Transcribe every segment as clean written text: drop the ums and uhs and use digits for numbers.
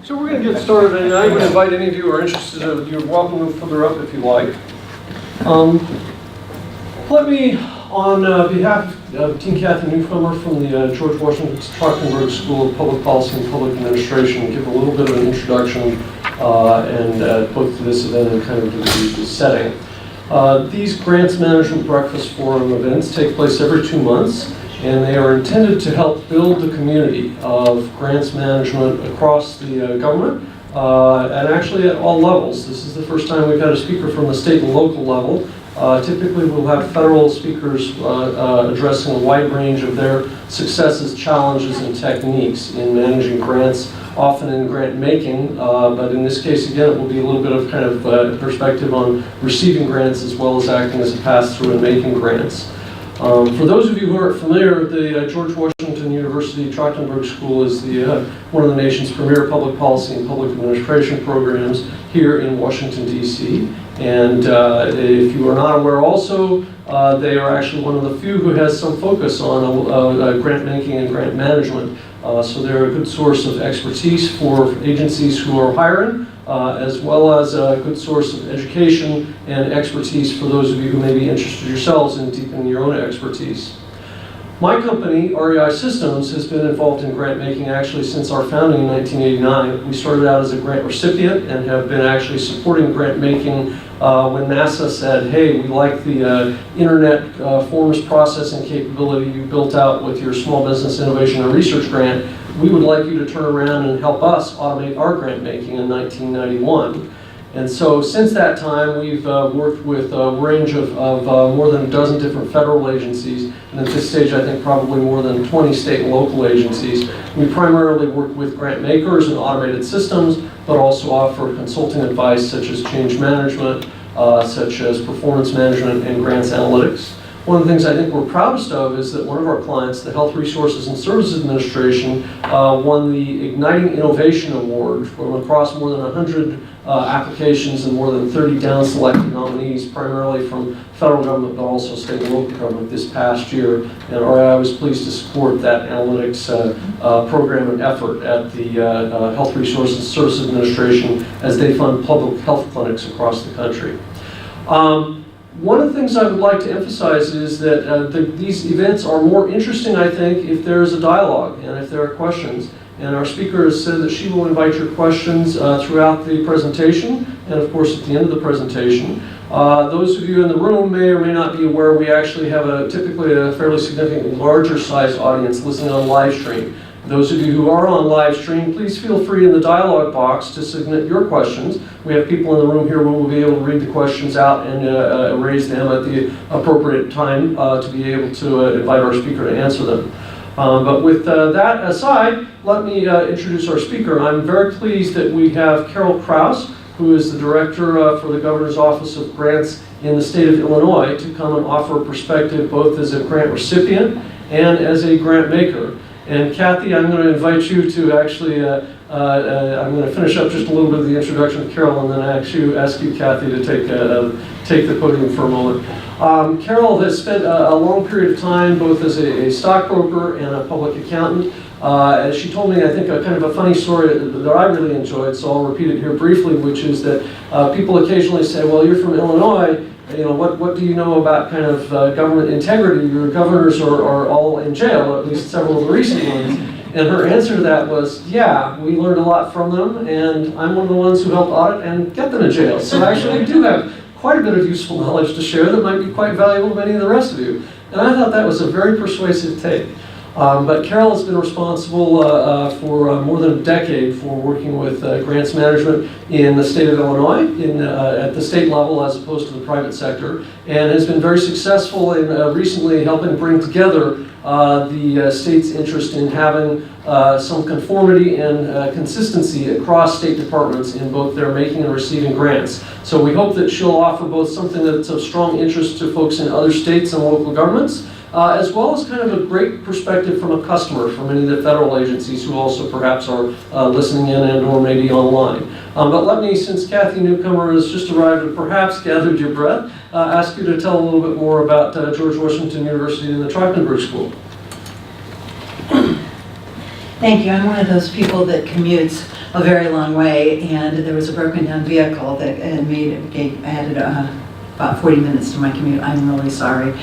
So we're going to get started, and I would invite any of you who are interested, you're welcome to move further up if you like. Let me, on behalf of Dean Kathy Newcomer from the George Washington Trachtenberg School of Public Policy and Public Administration, give a little bit of an introduction both to this event and kind of to the setting. These Grants Management Breakfast Forum events take place every 2 months, and they are intended to help build the community of grants management across the government, and actually at all levels. This is the first time we've had a speaker from the state and local level. Typically we'll have federal speakers addressing a wide range of their successes, challenges, and techniques in managing grants, often in grant making, but in this case again it will be a little bit of kind of perspective on receiving grants as well as acting as a pass-through and making grants. For those of you who aren't familiar, the George Washington University Trachtenberg School is one of the nation's premier public policy and public administration programs here in Washington, D.C. And if you are not aware also, they are actually one of the few who has some focus on grant making and grant management. So they're a good source of expertise for agencies who are hiring, as well as a good source of education and expertise for those of you who may be interested yourselves in deepening your own expertise. My company, REI Systems, has been involved in grant making actually since our founding in 1989. We started out as a grant recipient and have been actually supporting grant making when NASA said, hey, we like the internet forms processing capability you built out with your Small Business Innovation and Research grant. We would like you to turn around and help us automate our grant making in 1991. And so since that time, we've worked with a range of more than a dozen different federal agencies, and at this stage I think probably more than 20 state and local agencies. We primarily work with grant makers and automated systems, but also offer consulting advice such as change management, such as performance management and grants analytics. One of the things I think we're proudest of is that one of our clients, the Health Resources and Services Administration, won the Igniting Innovation Award from across more than 100 applications and more than 30 down-selected nominees, primarily from federal government, but also state and local government this past year. And REI was pleased to support that analytics program and effort at the Health Resources and Services Administration as they fund public health clinics across the country. One of the things I would like to emphasize is that these events are more interesting, I think, if there is a dialogue and if there are questions. And our speaker has said that she will invite your questions throughout the presentation and, of course, at the end of the presentation. Those of you in the room may or may not be aware we actually have typically a fairly significantly larger sized audience listening on live stream. Those of you who are on live stream, please feel free in the dialogue box to submit your questions. We have people in the room here who will be able to read the questions out and raise them at the appropriate time to be able to invite our speaker to answer them. But with that aside, let me introduce our speaker. I'm very pleased that we have Carol Kraus, who is the Director for the Governor's Office of Grants in the state of Illinois, to come and offer a perspective both as a grant recipient and as a grant maker. And Kathy, I'm going to invite you to actually, I'm going to finish up just a little bit of the introduction of Carol and then ask you Kathy, to take the podium for a moment. Carol has spent a long period of time both as a stockbroker and a public accountant. As she told me, I think, a kind of a funny story that I really enjoyed, so I'll repeat it here briefly, which is that people occasionally say, well, you're from Illinois, you know, what do you know about kind of government integrity? Your governors are all in jail, at least several of the recent ones. And her answer to that was, yeah, we learned a lot from them, and I'm one of the ones who helped audit and get them in jail. So actually I do have quite a bit of useful knowledge to share that might be quite valuable to many of the rest of you. And I thought that was a very persuasive take. But Carol has been responsible for more than a decade for working with grants management in the state of Illinois at the state level as opposed to the private sector, and has been very successful in recently helping bring together the state's interest in having some conformity and consistency across state departments in both their making and receiving grants. So we hope that she'll offer both something that's of strong interest to folks in other states and local governments, as well as kind of a great perspective from a customer for many of the federal agencies who also perhaps are listening in and or maybe online. But let me, since Kathy Newcomer has just arrived and perhaps gathered your breath, ask you to tell a little bit more about George Washington University and the Trachtenberg School. Thank you. I'm one of those people that commutes a very long way, and there was a broken down vehicle that added about 40 minutes to my commute. I'm really sorry.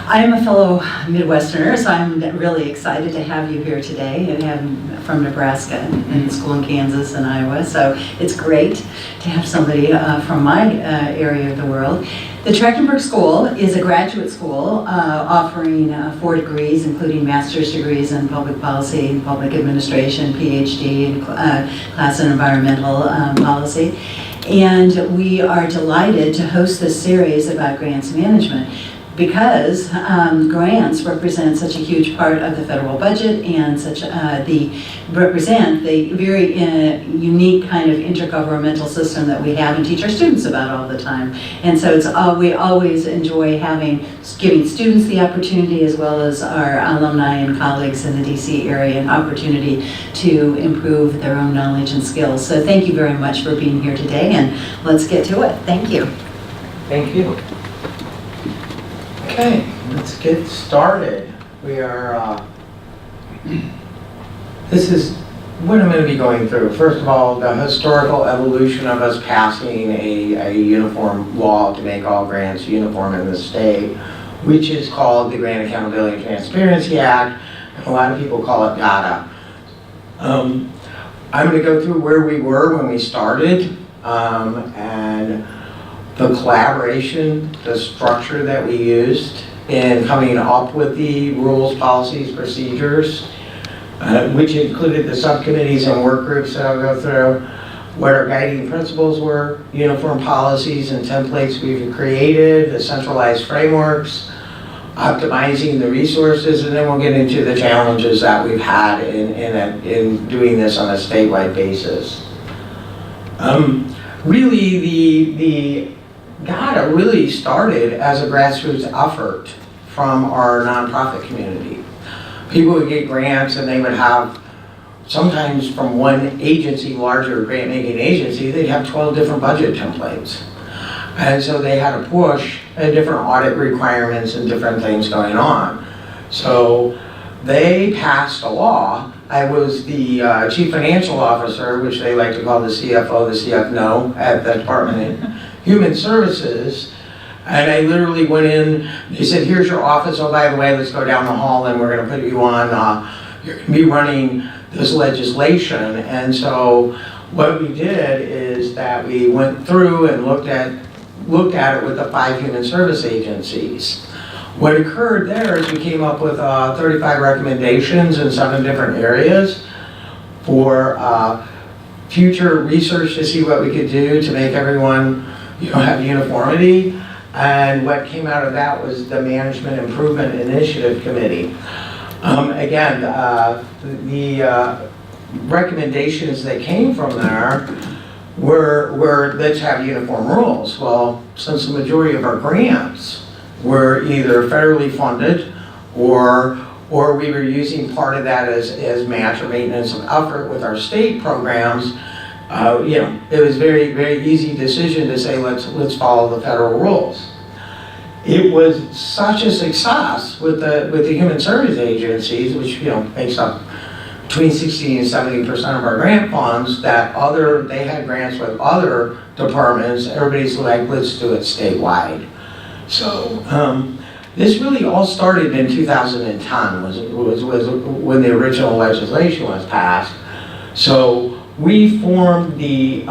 I am a fellow Midwesterner, so I'm really excited to have you here today, and I'm from Nebraska and in school in Kansas and Iowa, so it's great to have somebody from my area of the world. The Trachtenberg School is a graduate school offering 4 degrees, including master's degrees in public policy and public administration, PhD in class and environmental policy. And we are delighted to host this series about grants management because grants represent such a huge part of the federal budget and represent the very unique kind of intergovernmental system that we have and teach our students about all the time. And so we always enjoy giving students the opportunity, as well as our alumni and colleagues in the DC area, an opportunity to improve their own knowledge and skills. So thank you very much for being here today, and let's get to it. Thank you. Thank you. Okay, let's get started. We are, this is what I'm going to be going through. First of all, the historical evolution of us passing a uniform law to make all grants uniform in the state, which is called the Grant Accountability and Transparency Act. A lot of people call it GATA. I'm going to go through where we were when we started, and the collaboration, the structure that we used in coming up with the rules, policies, procedures, which included the subcommittees and work groups that I'll go through, what our guiding principles were, uniform policies and templates we've created, the centralized frameworks, optimizing the resources, and then we'll get into the challenges that we've had in doing this on a statewide basis. Really, the GATA really started as a grassroots effort from our nonprofit community. People would get grants and they would have, sometimes from one agency, larger grant-making agency, they'd have 12 different budget templates. And so they had to push different audit requirements and different things going on. So they passed a law. I was the chief financial officer, which they like to call the CFO, the CFNO, at the Department of Human Services, and I literally went in, they said, here's your office, oh by the way, let's go down the hall and we're going to put you on, you're going to be running this legislation. And so what we did is that we went through and looked at it with the 5 human service agencies. What occurred there is we came up with 35 recommendations in 7 different areas for future research to see what we could do to make everyone have uniformity. And what came out of that was the Management Improvement Initiative Committee. Again, the recommendations that came from there were let's have uniform rules. Well, since the majority of our grants were either federally funded or we were using part of that as match or maintenance of effort with our state programs, it was very, very easy decision to say let's follow the federal rules. It was such a success with the human service agencies, which makes up between 60 and 70% of our grant funds, that they had grants with other departments. Everybody's like, let's do it statewide. So this really all started in 2010 was when the original legislation was passed. So we formed the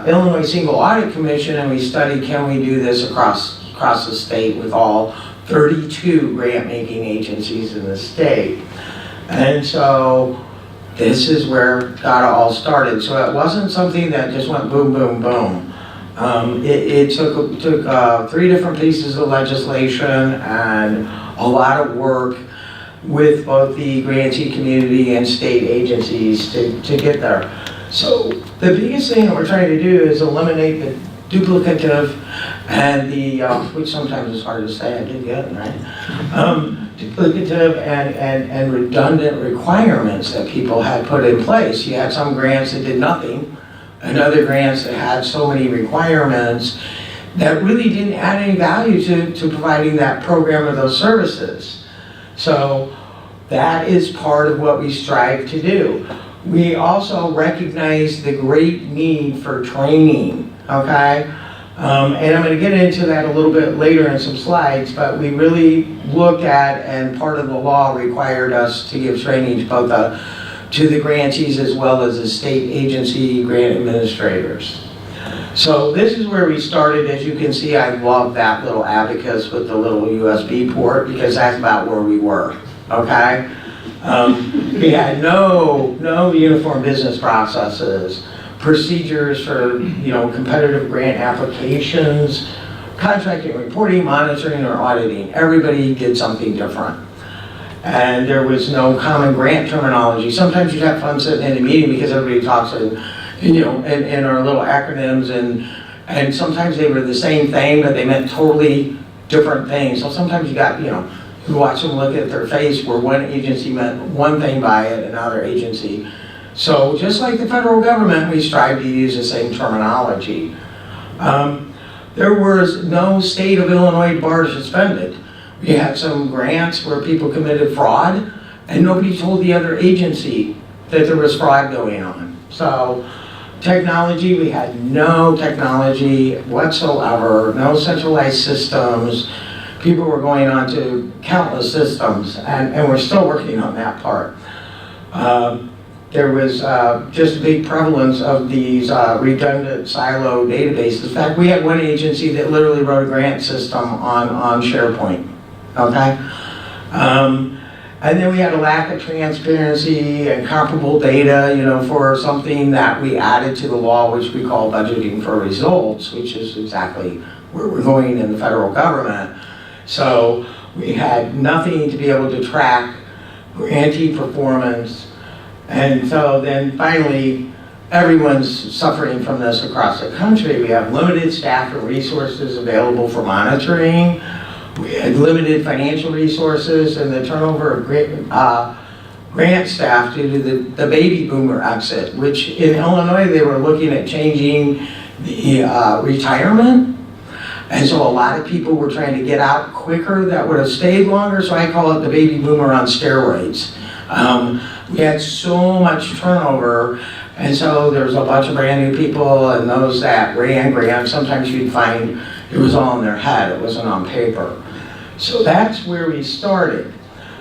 Illinois Single Audit Commission, and we studied, can we do this across the state with all 32 grant-making agencies in the state? And so this is where GATA all started. So it wasn't something that just went boom, boom, boom. It took 3 different pieces of legislation and a lot of work with both the grantee community and state agencies to get there. So the biggest thing that we're trying to do is eliminate the duplicative and the, which sometimes is hard to say, I did get it, right? Duplicative and redundant requirements that people had put in place. You had some grants that did nothing, and other grants that had so many requirements that really didn't add any value to providing that program or those services. So That is part of what we strive to do. We also recognize the great need for training, okay? And I'm going to get into that a little bit later in some slides, but we really looked at, and part of the law required us to give training to both the grantees as well as the state agency grant administrators. So this is where we started. As you can see, I love that little abacus with the little USB port because that's about where we were, okay? We had no uniform business processes, procedures for, competitive grant applications, contracting, reporting, monitoring, or auditing. Everybody did something different. And there was no common grant terminology. Sometimes you'd have fun sitting in a meeting because everybody talks in our little acronyms, and sometimes they were the same thing, but they meant totally different things. So sometimes you got, you watch them look at their face where one agency meant one thing by it, another agency. So just like the federal government, we strive to use the same terminology. There was no state of Illinois bar suspended. We had some grants where people committed fraud, and nobody told the other agency that there was fraud going on. So technology, we had no technology whatsoever, no centralized systems. People were going on to countless systems, and we're still working on that part. There was just a big prevalence of these redundant silo databases. In fact, we had one agency that literally wrote a grant system on SharePoint, okay? And then we had a lack of transparency and comparable data, for something that we added to the law, which we call budgeting for results, which is exactly where we're going in the federal government. So we had nothing to be able to track grantee performance. And so then finally, everyone's suffering from this across the country. We have limited staff and resources available for monitoring. We had limited financial resources, and the turnover of grant staff due to the baby boomer exit, which in Illinois, they were looking at changing the retirement. And so a lot of people were trying to get out quicker that would have stayed longer, so I call it the baby boomer on steroids. We had so much turnover, and so there was a bunch of brand new people, and those that ran grants, sometimes you'd find it was all in their head, it wasn't on paper. So that's where we started.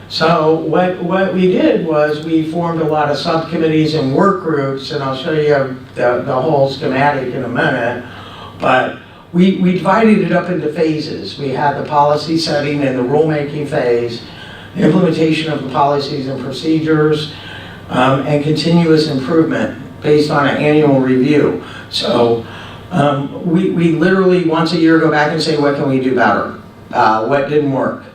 So what we did was we formed a lot of subcommittees and work groups, and I'll show you the whole schematic in a minute, but we divided it up into phases. We had the policy setting and the rulemaking phase, implementation of the policies and procedures, and continuous improvement based on an annual review. So we literally once a year go back and say, what can we do better? What didn't work?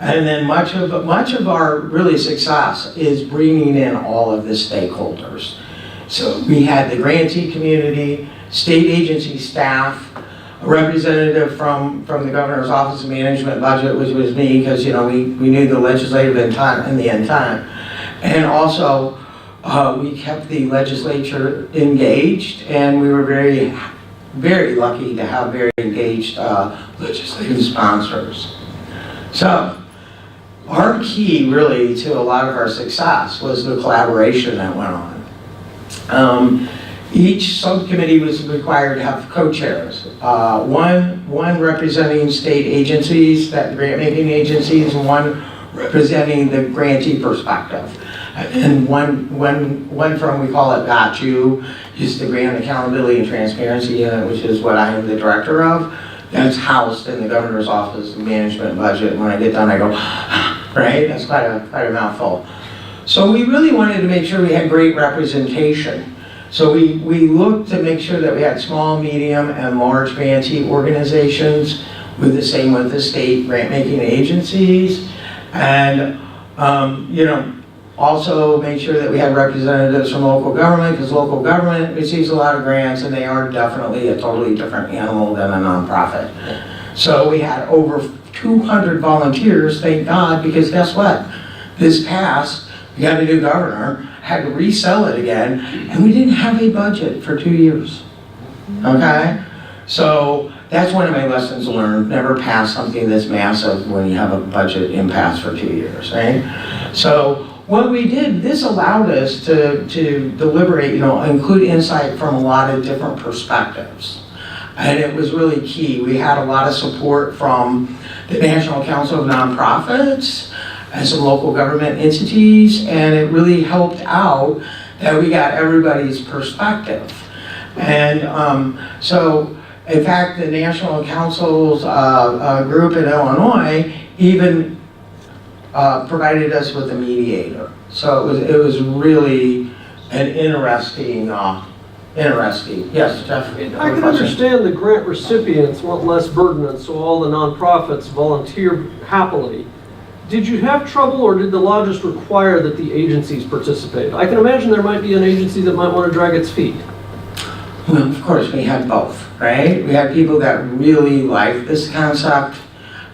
And then much of our really success is bringing in all of the stakeholders. So we had the grantee community, state agency staff, a representative from the governor's office of management budget, which was me, because we knew the legislative intent and the intent, and also we kept the legislature engaged, and we were very, very lucky to have very engaged legislative sponsors. So our key really to a lot of our success was the collaboration that went on. Each subcommittee was required to have co-chairs, one representing state agencies, that grant-making agencies, and one representing the grantee perspective. And one from, we call it GOT-U, is the Grant Accountability and Transparency Unit, which is what I am the director of. That's housed in the governor's office of management budget. And when I get done, I go, right? That's quite a mouthful. So we really wanted to make sure we had great representation. So we looked to make sure that we had small, medium, and large grantee organizations with the state grant-making agencies, and also made sure that we had representatives from local government, because local government receives a lot of grants, and they are definitely a totally different animal than a nonprofit. So we had over 200 volunteers, thank God, because guess what? This passed, we got a new governor, had to resell it again, and we didn't have a budget for 2 years, okay? So that's one of my lessons learned. Never pass something this massive when you have a budget impasse for 2 years, right? So what we did, this allowed us to deliberate, include insight from a lot of different perspectives. And it was really key. We had a lot of support from the National Council of Nonprofits and some local government entities, and it really helped out that we got everybody's perspective. And so, in fact, the National Council's group in Illinois even provided us with a mediator. So it was really an interesting, yes, Jeff? I can understand the grant recipients want less burden, and so all the nonprofits volunteer happily. Did you have trouble, or did the law just require that the agencies participate? I can imagine there might be an agency that might want to drag its feet. Well, of course, we had both, right? We had people that really liked this concept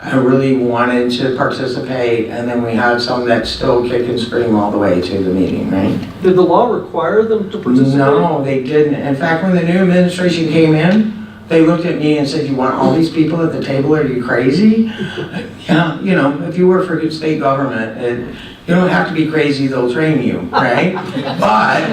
and really wanted to participate, and then we had some that still kick and scream all the way to the meeting, right? Did the law require them to participate? No, they didn't. In fact, when the new administration came in, they looked at me and said, "You want all these people at the table? Are you crazy?" Yeah, if you work for a state government, you don't have to be crazy, they'll train you, right? But,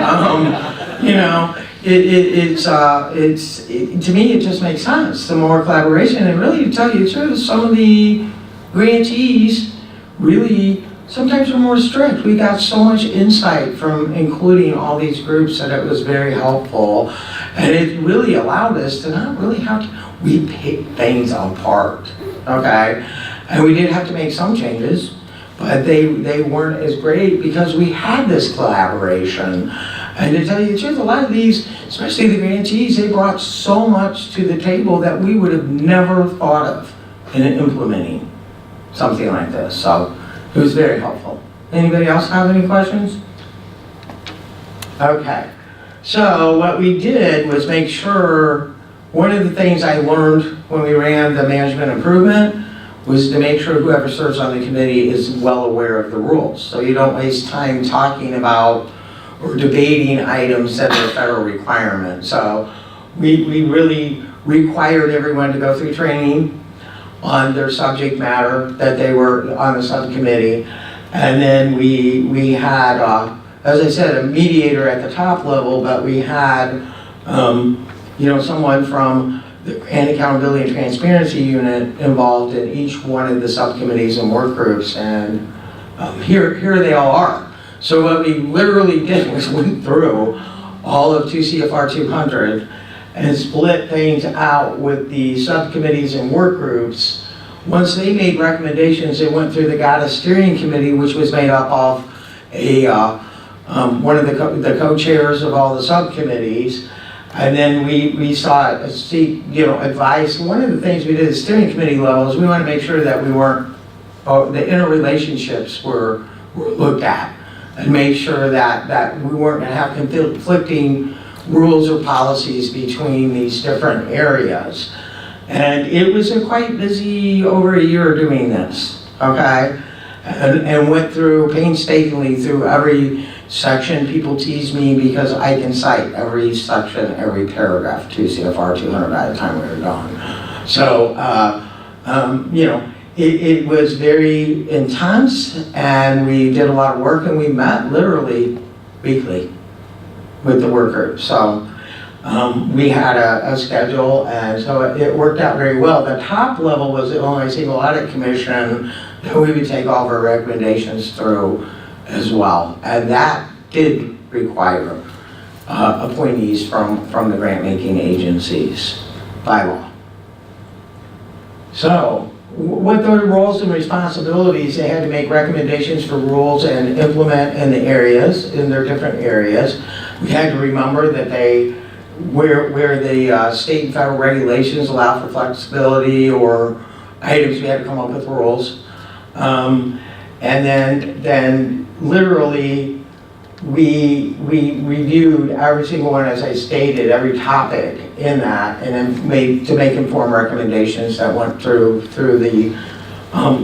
to me, it just makes sense. The more collaboration, and really, to tell you the truth, some of the grantees really sometimes were more strict. We got so much insight from including all these groups that it was very helpful. And it really allowed us to not really have to, we pick things apart, okay? And we did have to make some changes, but they weren't as great because we had this collaboration. And to tell you the truth, a lot of these, especially the grantees, they brought so much to the table that we would have never thought of in implementing something like this. So it was very helpful. Anybody else have any questions? Okay. So what we did was make sure, one of the things I learned when we ran the management improvement was to make sure whoever serves on the committee is well aware of the rules. So you don't waste time talking about or debating items that are federal requirements. So we really required everyone to go through training on their subject matter that they were on the subcommittee. And then we had, as I said, a mediator at the top level, but we had, someone from the Grant Accountability and Transparency Unit involved in each one of the subcommittees and work groups, and here they all are. So what we literally did was went through all of 2 CFR 200 and split things out with the subcommittees and work groups. Once they made recommendations, they went through the GATA steering committee, which was made up of one of the co-chairs of all the subcommittees, and then we seek advice. One of the things we did at the steering committee level is we want to make sure that we weren't, the interrelationships were looked at, and make sure that we weren't going to have conflicting rules or policies between these different areas. And it was a quite busy over a year doing this, okay? And went through painstakingly through every section. People tease me because I can cite every section, every paragraph, 2 CFR 200 by the time we were done. So, it was very intense, and we did a lot of work, and we met literally weekly with the work group. So we had a schedule, and so it worked out very well. The top level was the Illinois Single Audit Commission that we would take all of our recommendations through as well. And that did require appointees from the grant-making agencies by law. So with their roles and responsibilities, they had to make recommendations for rules and implement in their different areas. We had to remember that where the state and federal regulations allow for flexibility or items, we had to come up with rules. And then literally we reviewed every single one, as I stated, every topic in that, and then made informed recommendations that went through the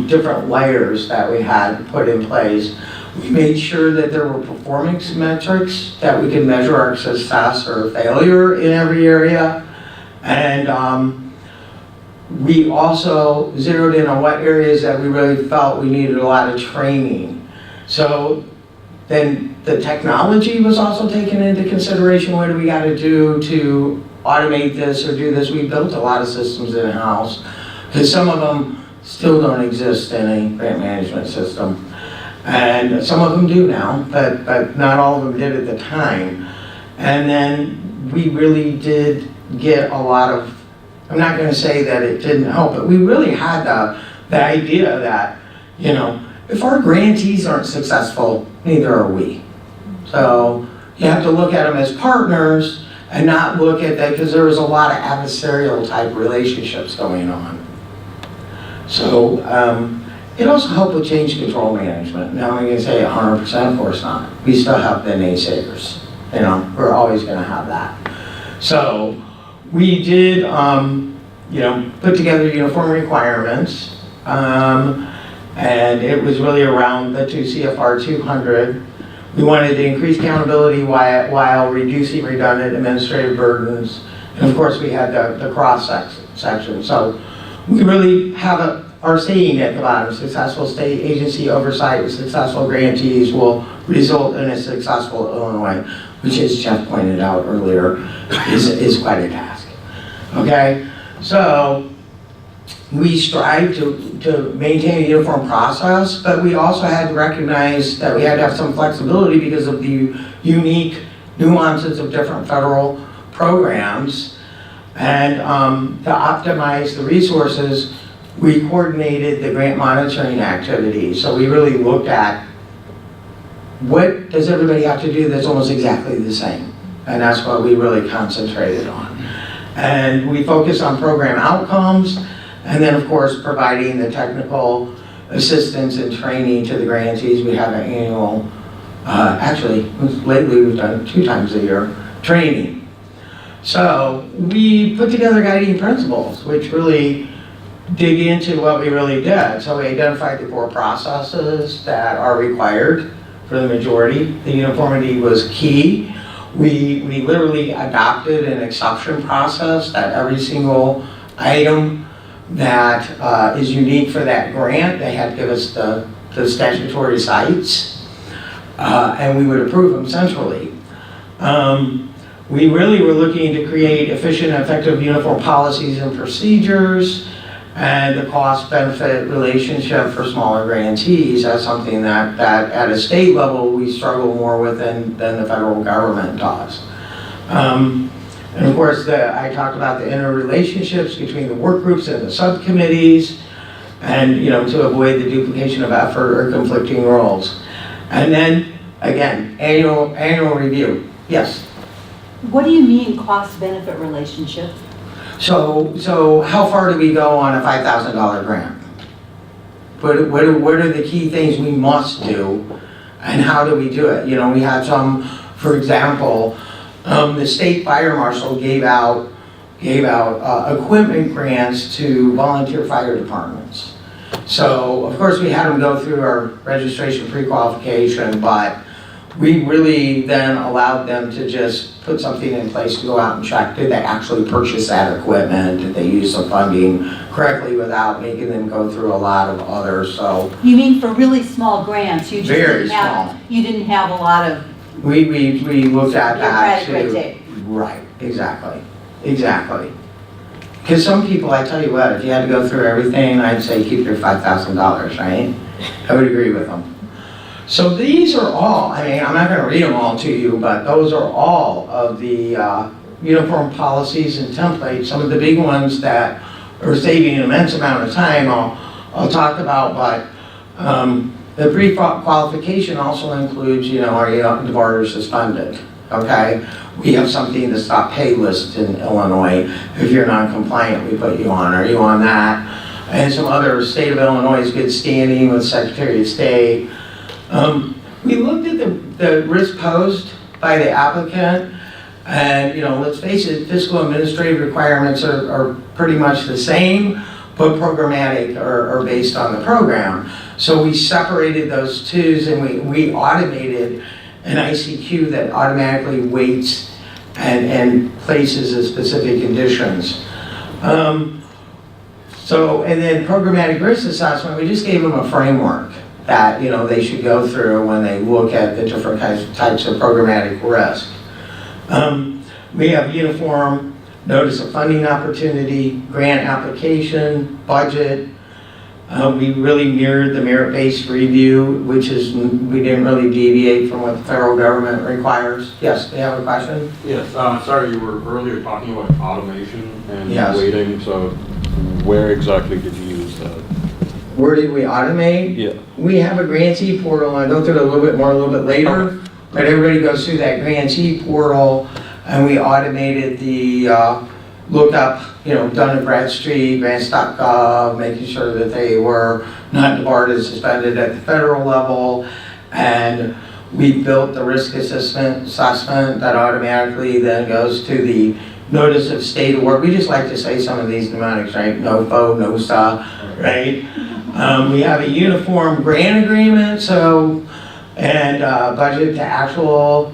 different layers that we had put in place. We made sure that there were performance metrics that we could measure our success or failure in every area. And we also zeroed in on what areas that we really felt we needed a lot of training. So then the technology was also taken into consideration. What do we got to do to automate this or do this? We built a lot of systems in-house because some of them still don't exist in a grant management system. And some of them do now, but not all of them did at the time. And then we really did get a lot of, I'm not going to say that it didn't help, but we really had the idea that, you know, if our grantees aren't successful, neither are we. So you have to look at them as partners and not look at that, because there was a lot of adversarial type relationships going on. So it also helped with change control management. Now I'm going to say 100%, of course not. We still have the naysayers. You know, we're always going to have that. So we did, you know, put together uniform requirements, and it was really around the 2 CFR 200. We wanted to increase accountability while reducing redundant administrative burdens. And of course, we had the cross section. So we really have our saying at the bottom: successful state agency oversight with successful grantees will result in a successful Illinois, which, as Jeff pointed out earlier, is quite a task. Okay, so we strive to maintain a uniform process, but we also had to recognize that we had to have some flexibility because of the unique nuances of different federal programs. And to optimize the resources, we coordinated the grant monitoring activities. So we really looked at what does everybody have to do that's almost exactly the same. And that's what we really concentrated on. And we focused on program outcomes, and then of course providing the technical assistance and training to the grantees. We have an annual, actually lately we've done 2 times a year, training. So we put together guiding principles, which really dig into what we really did. So we identified the core processes that are required for the majority. The uniformity was key. We literally adopted an exception process that every single item that is unique for that grant, they had to give us the statutory sites, and we would approve them centrally. We really were looking to create efficient and effective uniform policies and procedures, and the cost-benefit relationship for smaller grantees. That's something that at a state level we struggle more with than the federal government does. And of course, I talked about the interrelationships between the work groups and the subcommittees, and you know, to avoid the duplication of effort or conflicting roles. And then again, annual review. Yes. What do you mean cost-benefit relationship? So how far do we go on a $5,000 grant? What are the key things we must do, and how do we do it? You know, we had some, for example, the state fire marshal gave out equipment grants to volunteer fire departments. So of course we had them go through our registration pre-qualification, but we really then allowed them to just put something in place to go out and check, did they actually purchase that equipment? Did they use the funding correctly without making them go through a lot of others? So You mean for really small grants? You just Very didn't have, small. You didn't have a lot of we looked at that bureaucratic red too. tape. Right, exactly. Because some people, I tell you what, if you had to go through everything, I'd say keep your $5,000, right? I would agree with them. So these are all, I mean, I'm not going to read them all to you, but those are all of the uniform policies and templates. Some of the big ones that are saving an immense amount of time I'll talk about, but the pre-qualification also includes, you know, are you debarred or suspended? Okay, we have something to stop pay list in Illinois. If you're non-compliant, we put you on. Are you on that? And some other state of Illinois' good standing with Secretary of State. We looked at the risk posed by the applicant, and you know, let's face it, fiscal administrative requirements are pretty much the same, but programmatic or based on the program. So we separated those twos, and we automated an ICQ that automatically weights and places the specific conditions. So, and then programmatic risk assessment, we just gave them a framework that, you know, they should go through when they look at the different types of programmatic risk. We have uniform notice of funding opportunity, grant application, budget. We really mirrored the merit-based review, which is, we didn't really deviate from what the federal government requires. Yes, they have a question? Yes, sorry, you were earlier talking about automation and Yes. waiting, so where exactly did you use that? Where did we automate? Yeah. We have a grantee portal, and I'll go through it a little bit more a little bit later, but everybody goes through that grantee portal, and we automated the lookup, you know, Dun & Bradstreet, grants.gov, making sure that they were not debarred and suspended at the federal level, and we built the risk assessment that automatically then goes to the notice of state award. We just like to say some of these mnemonics, right? NOFO, NOSA, right? We have a uniform grant agreement, so, and budget to actual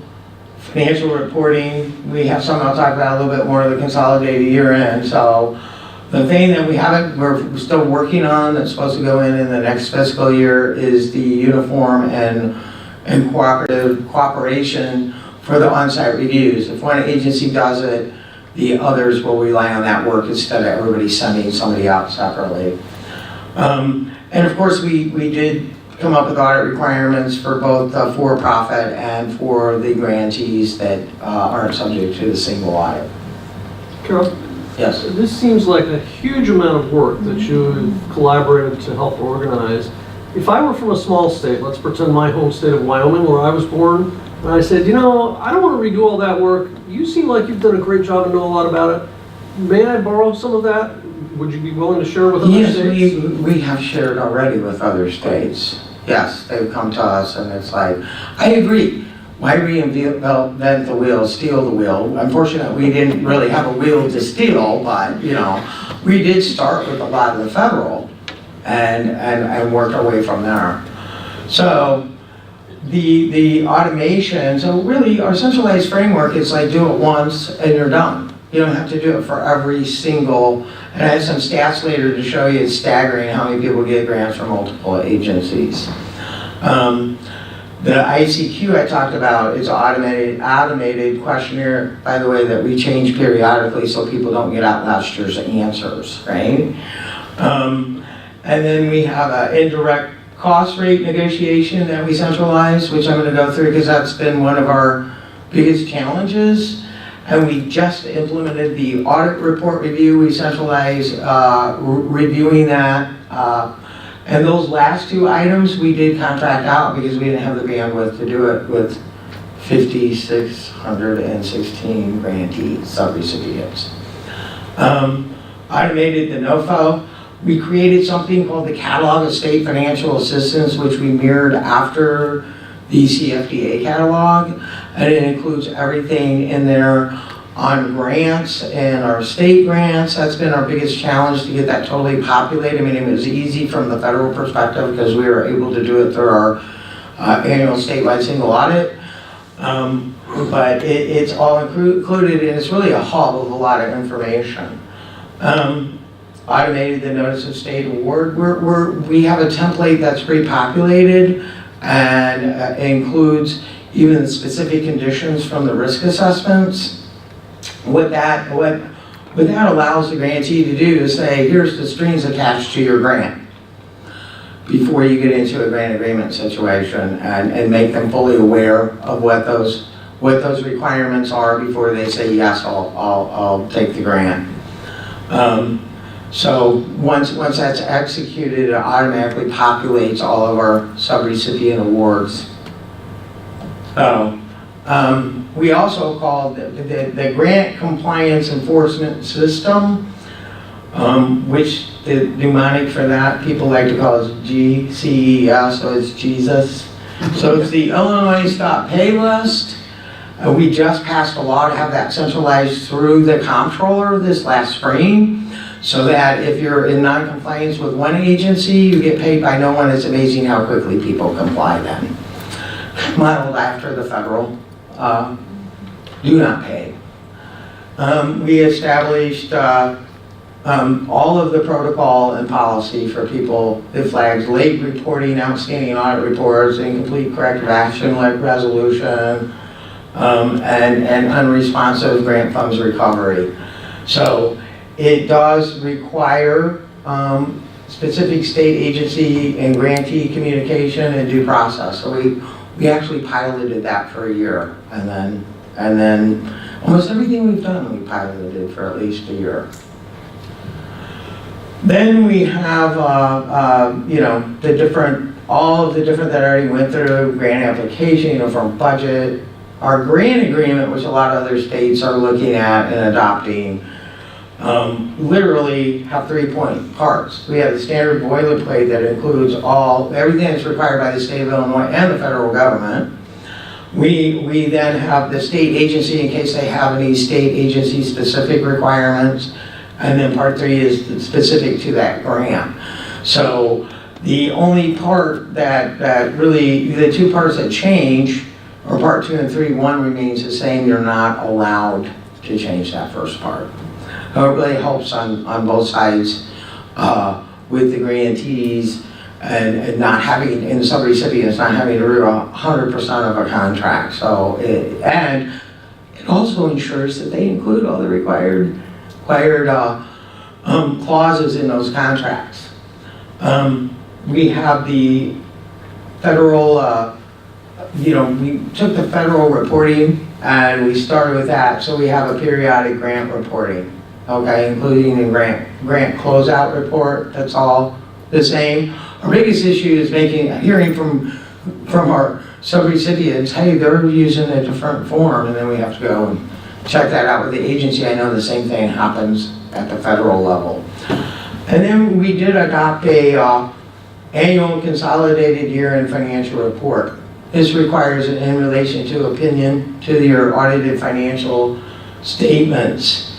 financial reporting. We have something I'll talk about a little bit more of the consolidated year end. So the thing that we're still working on that's supposed to go in the next fiscal year is the uniform and cooperation for the on-site reviews. If one agency does it, the others will rely on that work instead of everybody sending somebody out separately. And of course, we did come up with audit requirements for both the for-profit and for the grantees that aren't subject to the single audit. Carol, Yes. this seems like a huge amount of work that you've collaborated to help organize. If I were from a small state, let's pretend my home state of Wyoming where I was born, and I said, you know, I don't want to redo all that work. You seem like you've done a great job and know a lot about it. May I borrow some of that? Would you be willing to share with other Yes, states? we have shared already with other states. Yes, they've come to us and it's like, I agree. Why reinvent the wheel, steal the wheel? Unfortunately, we didn't really have a wheel to steal, but, you know, we did start with a lot of the federal and worked our way from there. So the automation, so really our centralized framework is like do it once and you're done. You don't have to do it for every single, and I have some stats later to show you. It's staggering how many people get grants from multiple agencies. The ICQ I talked about is automated questionnaire, by the way, that we change periodically so people don't get out last year's answers, right? And then we have an indirect cost rate negotiation that we centralize, which I'm going to go through because that's been one of our biggest challenges. And we just implemented the audit report review. We centralized reviewing that. And those last two items we did contract out because we didn't have the bandwidth to do it with 5,616 grantees, sub-recipients. Automated the NOFO. We created something called the Catalog of State Financial Assistance, which we mirrored after the CFDA catalog, and it includes everything in there on grants and our state grants. That's been our biggest challenge to get that totally populated. I mean, it was easy from the federal perspective because we were able to do it through our annual statewide single audit. But it's all included, and it's really a hub of a lot of information. Automated the notice of state award. We have a template that's pre-populated and includes even the specific conditions from the risk assessments. What that allows the grantee to do is say, here's the strings attached to your grant before you get into a grant agreement situation, and make them fully aware of what those requirements are before they say, yes, I'll take the grant. So once that's executed, it automatically populates all of our subrecipient awards. We also call the Grant Compliance Enforcement System, which the mnemonic for that, people like to call it GCES, so it's Jesus. So it's the Illinois Stop Pay List. We just passed a law to have that centralized through the comptroller this last spring, so that if you're in non-compliance with one agency, you get paid by no one. It's amazing how quickly people comply then. Modeled after the federal do not pay. We established all of the protocol and policy for people that flags late reporting, outstanding audit reports, incomplete corrective action like resolution, and unresponsive grant funds recovery. So it does require specific state agency and grantee communication and due process. So we actually piloted that for a year, and then almost everything we've done, we piloted for at least a year. Then we have, you know, all of the different that I already went through, grant application, uniform budget. Our grant agreement, which a lot of other states are looking at and adopting, literally have 3 parts. We have the standard boilerplate that includes everything that's required by the state of Illinois and the federal government. We then have the state agency in case they have any state agency specific requirements. And then part 3 is specific to that grant. So the only part that really, the 2 parts that change are part 2 and 3. 1 remains the same. You're not allowed to change that first part. It really helps on both sides with the grantees and not having, in some recipients, not having to read 100% of a contract. So, and it also ensures that they include all the required clauses in those contracts. We have the federal, you know, we took the federal reporting and we started with that. So we have a periodic grant reporting, okay, including the grant closeout report. That's all the same. Our biggest issue is hearing from our subrecipients, hey, they're using a different form, and then we have to go and check that out with the agency. I know the same thing happens at the federal level. And then we did adopt a annual consolidated year-end financial report. This requires it in relation to opinion to your audited financial statements.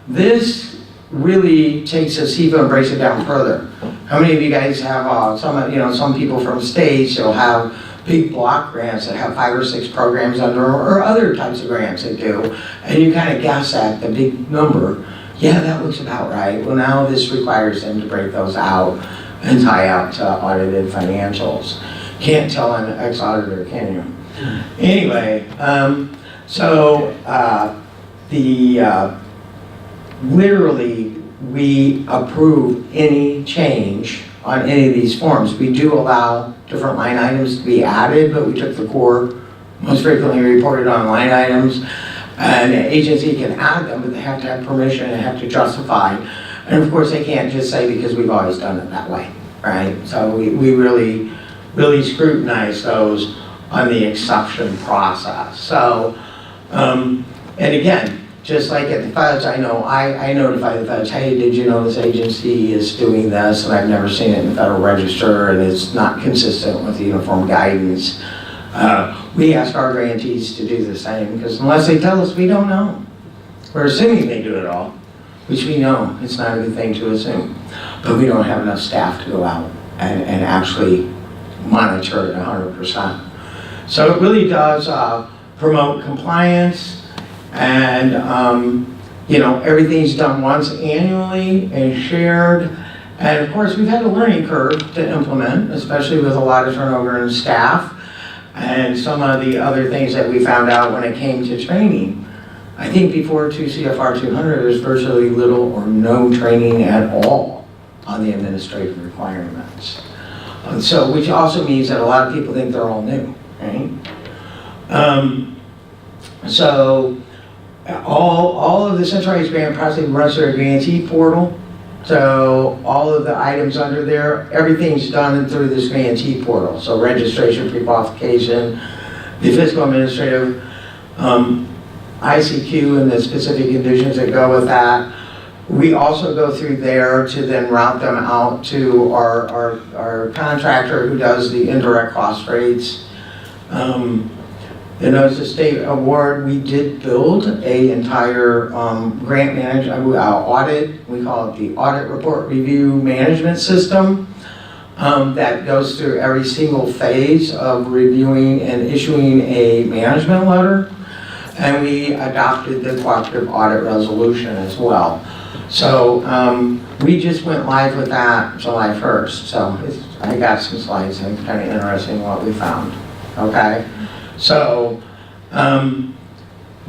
This really takes a SEPA and breaks it down further. How many of you guys have some people from states, you'll have big block grants that have 5 or 6 programs under, or other types of grants that do, and you kind of guess at the big number. Yeah, that looks about right. Well, now this requires them to break those out and tie out to audited financials. Can't tell an ex-auditor, can you? Anyway, literally, we approve any change on any of these forms. We do allow different line items to be added, but we took the core, most frequently reported on line items, and an agency can add them, but they have to have permission and have to justify. And of course, they can't just say because we've always done it that way, right? So we really scrutinize those on the exception process. So, and again, just like at the feds, I know I notify the feds, hey, did you know this agency is doing this? And I've never seen it in the Federal Register, and it's not consistent with the uniform guidance. We ask our grantees to do the same, because unless they tell us, we don't know. We're assuming they do it all, which we know it's not a good thing to assume. But we don't have enough staff to go out and actually monitor it 100%. So it really does promote compliance. And, everything's done once annually and shared. And of course, we've had a learning curve to implement, especially with a lot of turnover in staff and some of the other things that we found out when it came to training. I think before 2 CFR 200, there's virtually little or no training at all on the administrative requirements. So, which also means that a lot of people think they're all new, right? So, all of the centralized grant processing runs through a grantee portal. So all of the items under there, everything's done through this grantee portal. So registration, pre-qualification, the fiscal administrative, ICQ and the specific conditions that go with that. We also go through there to then route them out to our contractor who does the indirect cost rates. The Notice of State Award, we did build an entire grant management audit. We call it the Audit Report Review Management System that goes through every single phase of reviewing and issuing a management letter. And we adopted the cooperative audit resolution as well. So we just went live with that July 1st. So I got some slides, and it's kind of interesting what we found. Okay, so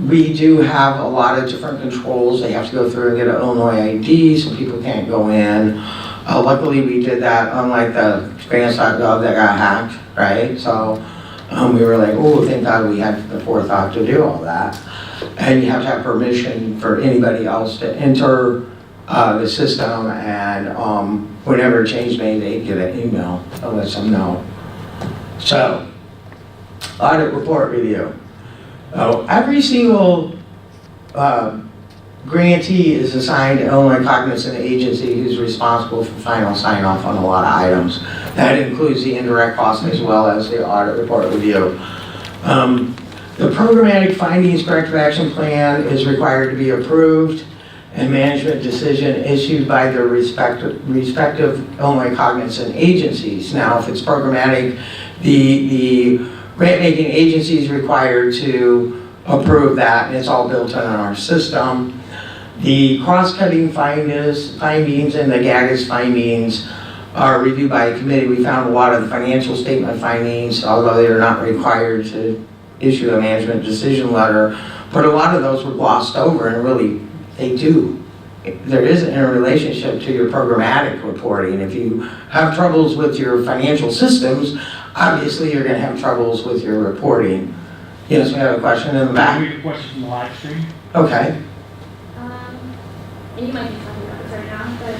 we do have a lot of different controls. They have to go through and get an Illinois ID, so people can't go in. Luckily, we did that, unlike the grants.gov that got hacked, right? So we were like, oh, thank God we had the forethought to do all that. And you have to have permission for anybody else to enter the system, and whenever a change made, they'd get an email that lets them know. So, audit report review. Every single grantee is assigned to Illinois Cognizant Agency who's responsible for final sign-off on a lot of items. That includes the indirect costs as well as the audit report review. The programmatic findings corrective action plan is required to be approved and management decision issued by the respective Illinois Cognizant agencies. Now, if it's programmatic, the grant-making agency is required to approve that, and it's all built in our system. The cross-cutting findings and the GAGAS findings are reviewed by a committee. We found a lot of the financial statement findings, although they are not required to issue a management decision letter, but a lot of those were glossed over, and really, they do. There is an interrelationship to your programmatic reporting. If you have troubles with your financial systems, obviously you're going to have troubles with your reporting. Yes, we have a question in the back. Read a question from the live stream. Okay. And you might be talking about this right now, but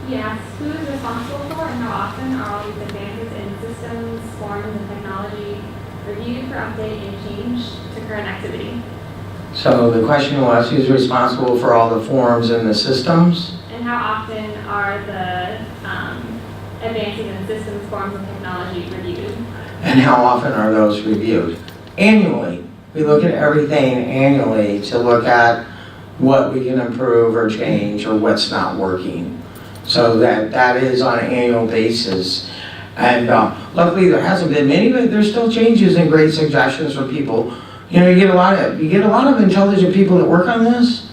he asks, who is responsible for and how often are all these advances in systems, forms, and technology reviewed for update and change to current activity? So the question was, who's responsible for all the forms in the systems? And how often are the advances in systems, forms, and technology reviewed? And how often are those reviewed? Annually. We look at everything annually to look at what we can improve or change or what's not working. So that is on an annual basis. And luckily there hasn't been many, but there's still changes and great suggestions from people. You know, you get a lot of intelligent people that work on this,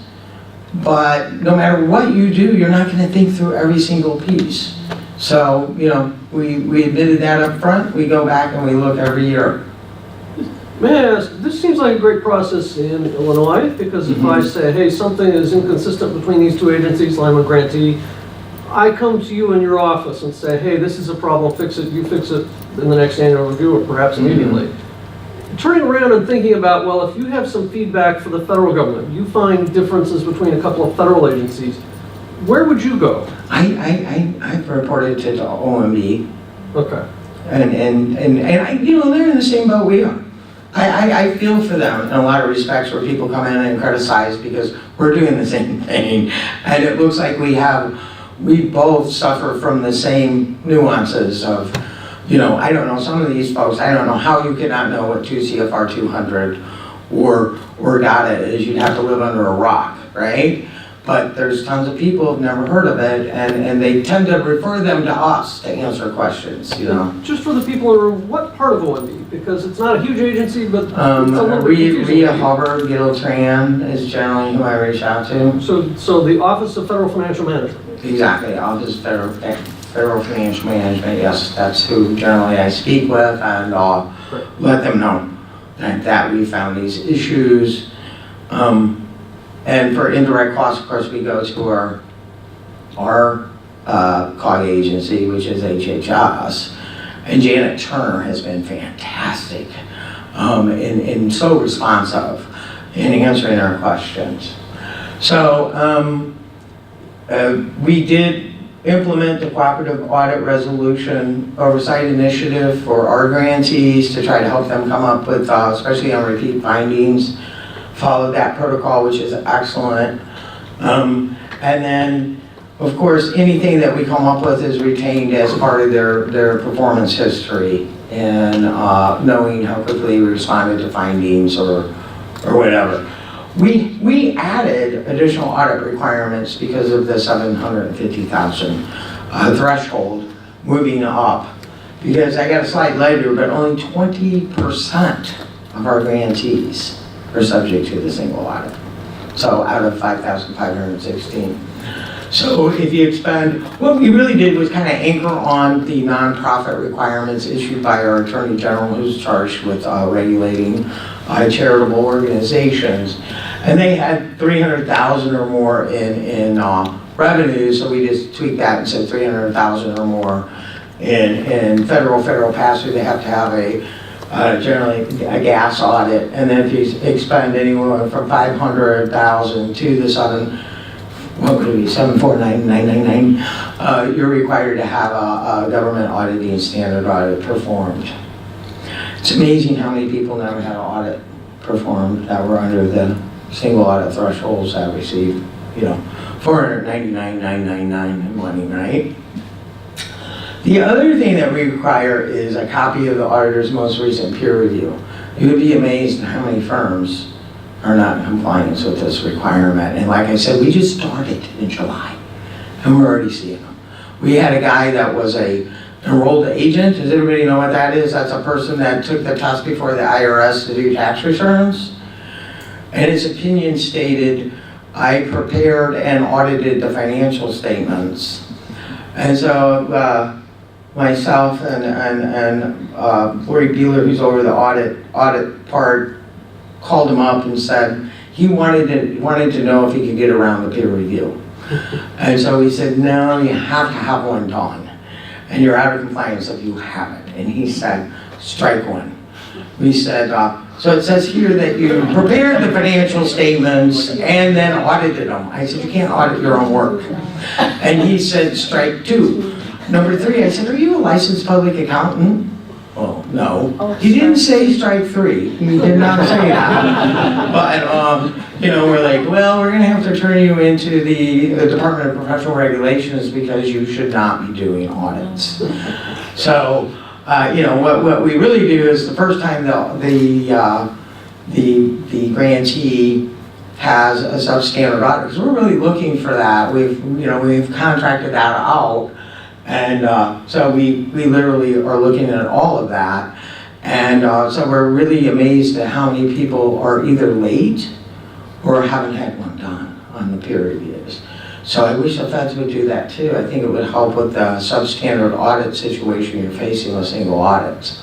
but no matter what you do, you're not going to think through every single piece. So, you know, we admitted that up front. We go back and we look every year. May I ask, this seems like a great process in Illinois, because if I say, hey, something is inconsistent between these two agencies, I'm a grantee, I come to you in your office and say, hey, this is a problem, fix it, you fix it in the next annual review, or perhaps immediately. Turning around and thinking about, well, if you have some feedback for the federal government, you find differences between a couple of federal agencies, where would you go? I've reported to the OMB. Okay. And I, you know, they're in the same boat we are. I feel for them in a lot of respects where people come in and criticize because we're doing the same thing. And it looks like we both suffer from the same nuances of, you know, I don't know, some of these folks, I don't know how you cannot know what 2 CFR 200 or data is. You'd have to live under a rock, right? But there's tons of people who've never heard of it, and they tend to refer them to us to answer questions, you know. Just for the people in the room, what part of OMB? Because it's not a huge agency, but it's a little bit confusing. Rhea Hubbard, Gil Tran is generally who I reach out to. So the Office of Federal Financial Management. Exactly, Office of Federal Financial Management, yes, that's who generally I speak with, and let them know that we found these issues. And for indirect costs, of course, we go to our COG agency, which is HHS. And Janet Turner has been fantastic and so responsive in answering our questions. So we did implement the cooperative audit resolution oversight initiative for our grantees to try to help them come up with, especially on repeat findings. Followed that protocol, which is excellent. And then, of course, anything that we come up with is retained as part of their performance history and knowing how quickly we responded to findings or whatever. We added additional audit requirements because of the 750,000 threshold moving up. Because I got a slide later, but only 20% of our grantees are subject to the single audit. So out of 5,516. So if you expand, what we really did was kind of anchor on the nonprofit requirements issued by our Attorney General, who's charged with regulating charitable organizations. And they had 300,000 or more in revenue, so we just tweaked that and said 300,000 or more in federal pass-through. They have to have generally a gas audit, and then if you expend anywhere from 500,000 to the 749,999, you're required to have a government auditing standard audit performed. It's amazing how many people never had an audit performed that were under the single audit thresholds that received, 499,999 in money, right? The other thing that we require is a copy of the auditor's most recent peer review. You would be amazed at how many firms are not in compliance with this requirement. And like I said, we just started in July, and we're already seeing them. We had a guy that was a enrolled agent. Does everybody know what that is? That's a person that took the test before the IRS to do tax returns. And his opinion stated, I prepared and audited the financial statements. And so myself and Lori Beeler, who's over the audit part, called him up and said he wanted to know if he could get around the peer review. And so he said, no, you have to have one done. And you're out of compliance if you haven't. And he said, strike one. We said, so it says here that you prepared the financial statements and then audited them. I said, you can't audit your own work. And he said, strike two. Number three, I said, are you a licensed public accountant? Well, no. He didn't say strike three. He did not say that. But, we're like, well, we're going to have to turn you into the Department of Professional Regulations because you should not be doing audits. So, what we really do is the first time the grantee has a substandard audit, because we're really looking for that. We've contracted that out. And so we literally are looking at all of that. And so we're really amazed at how many people are either late or haven't had one done on the peer reviews. So I wish the feds would do that too. I think it would help with the substandard audit situation you're facing with single audits.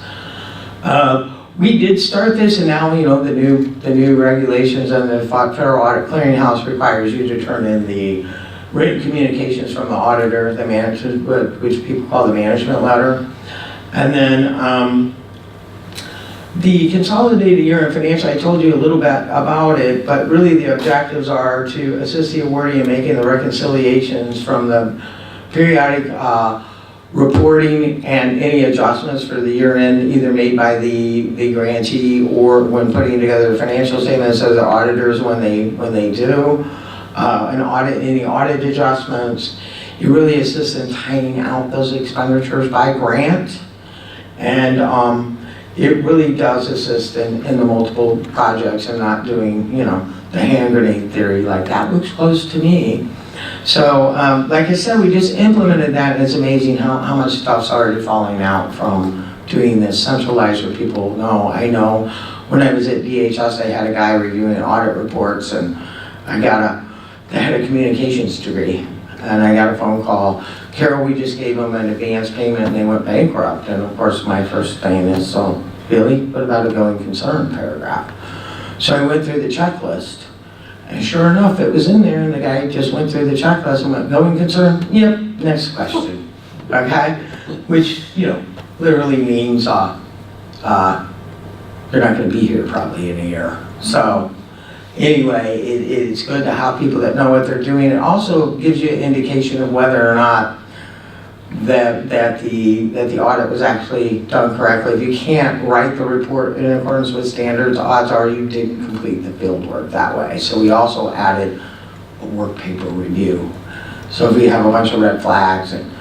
We did start this, and now the new regulations and the Federal Audit Clearinghouse requires you to turn in the written communications from the auditor, the management, which people call the management letter. And then the consolidated year in financial, I told you a little bit about it, but really the objectives are to assist the awardee in making the reconciliations from the periodic reporting and any adjustments for the year end, either made by the grantee or when putting together the financial statements of the auditors when they do. An audit, any audit adjustments. It really assists in tying out those expenditures by grant. And it really does assist in the multiple projects and not doing, the hand grenade theory like that looks close to me. So, like I said, we just implemented that, and it's amazing how much stuff's already falling out from doing this centralized where people know. I know when I was at DHS, I had a guy reviewing audit reports, and they had a communications degree, and I got a phone call. Carol, we just gave them an advance payment and they went bankrupt. And of course my first thing is, so Billy, what about a going concern paragraph? So I went through the checklist, and sure enough, it was in there, and the guy just went through the checklist and went, going concern? Yep, next question. Okay? Which, literally means they're not going to be here probably in a year. So anyway, it's good to have people that know what they're doing. It also gives you an indication of whether or not that the audit was actually done correctly. If you can't write the report in accordance with standards, odds are you didn't complete the field work that way. So we also added a work paper review. So if we have a bunch of red flags, and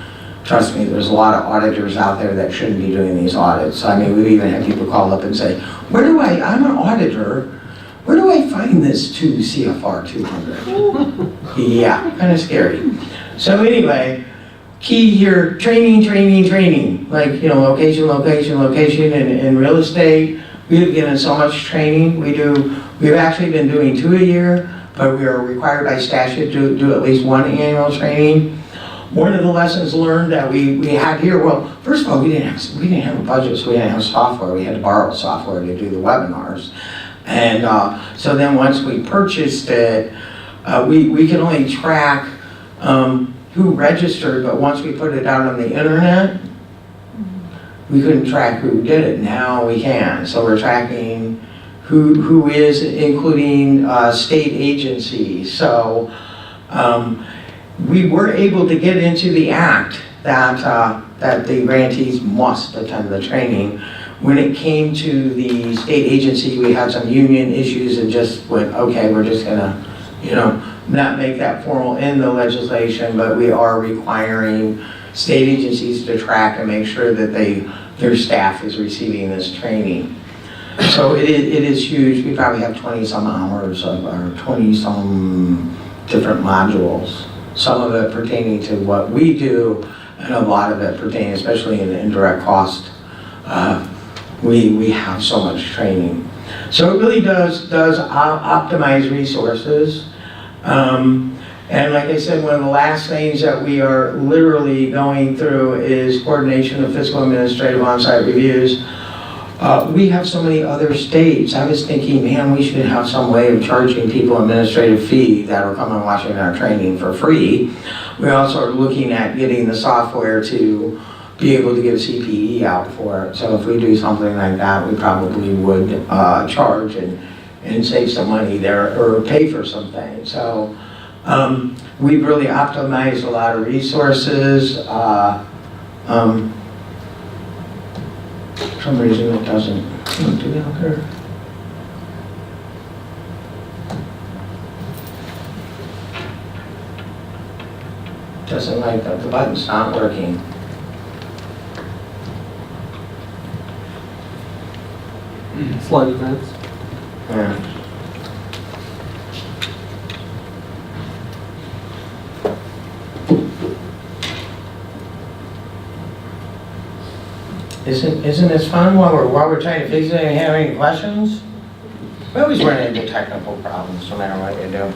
trust me, there's a lot of auditors out there that shouldn't be doing these audits. I mean, we've even had people call up and say, I'm an auditor, where do I find this 2 CFR 200? Yeah, kind of scary. So anyway, key here, training. Like, location. In real estate, we've given so much training. We do We've actually been doing 2 a year, but we are required by statute to do at least 1 annual training. One of the lessons learned that we had here, well, first of all, we didn't have a budget, so we didn't have software. We had to borrow software to do the webinars. And so then once we purchased it, we could only track who registered, but once we put it out on the internet, we couldn't track who did it. Now we can. So we're tracking who is, including state agencies. So we were able to get into the act that the grantees must attend the training. When it came to the state agency, we had some union issues and just went, okay, we're just gonna, not make that formal in the legislation, but we are requiring state agencies to track and make sure that their staff is receiving this training. So it is huge. We probably have 20-some hours or 20-some different modules. Some of it pertaining to what we do, and a lot of it pertaining, especially in the indirect cost. We have so much training. So it really does optimize resources. And like I said, one of the last things that we are literally going through is coordination of fiscal administrative on-site reviews. We have so many other states. I was thinking, man, we should have some way of charging people administrative fee that are coming and watching our training for free. We also are looking at getting the software to be able to give CPE out for it. So if we do something like that, we probably would charge and save some money there or pay for some things. So we've really optimized a lot of resources. For some reason it doesn't do that there. Doesn't like that. The button's not working. Slide advance. Yeah. Isn't this fun while we're trying to fix it and have any questions? We always run into technical problems no matter what you do.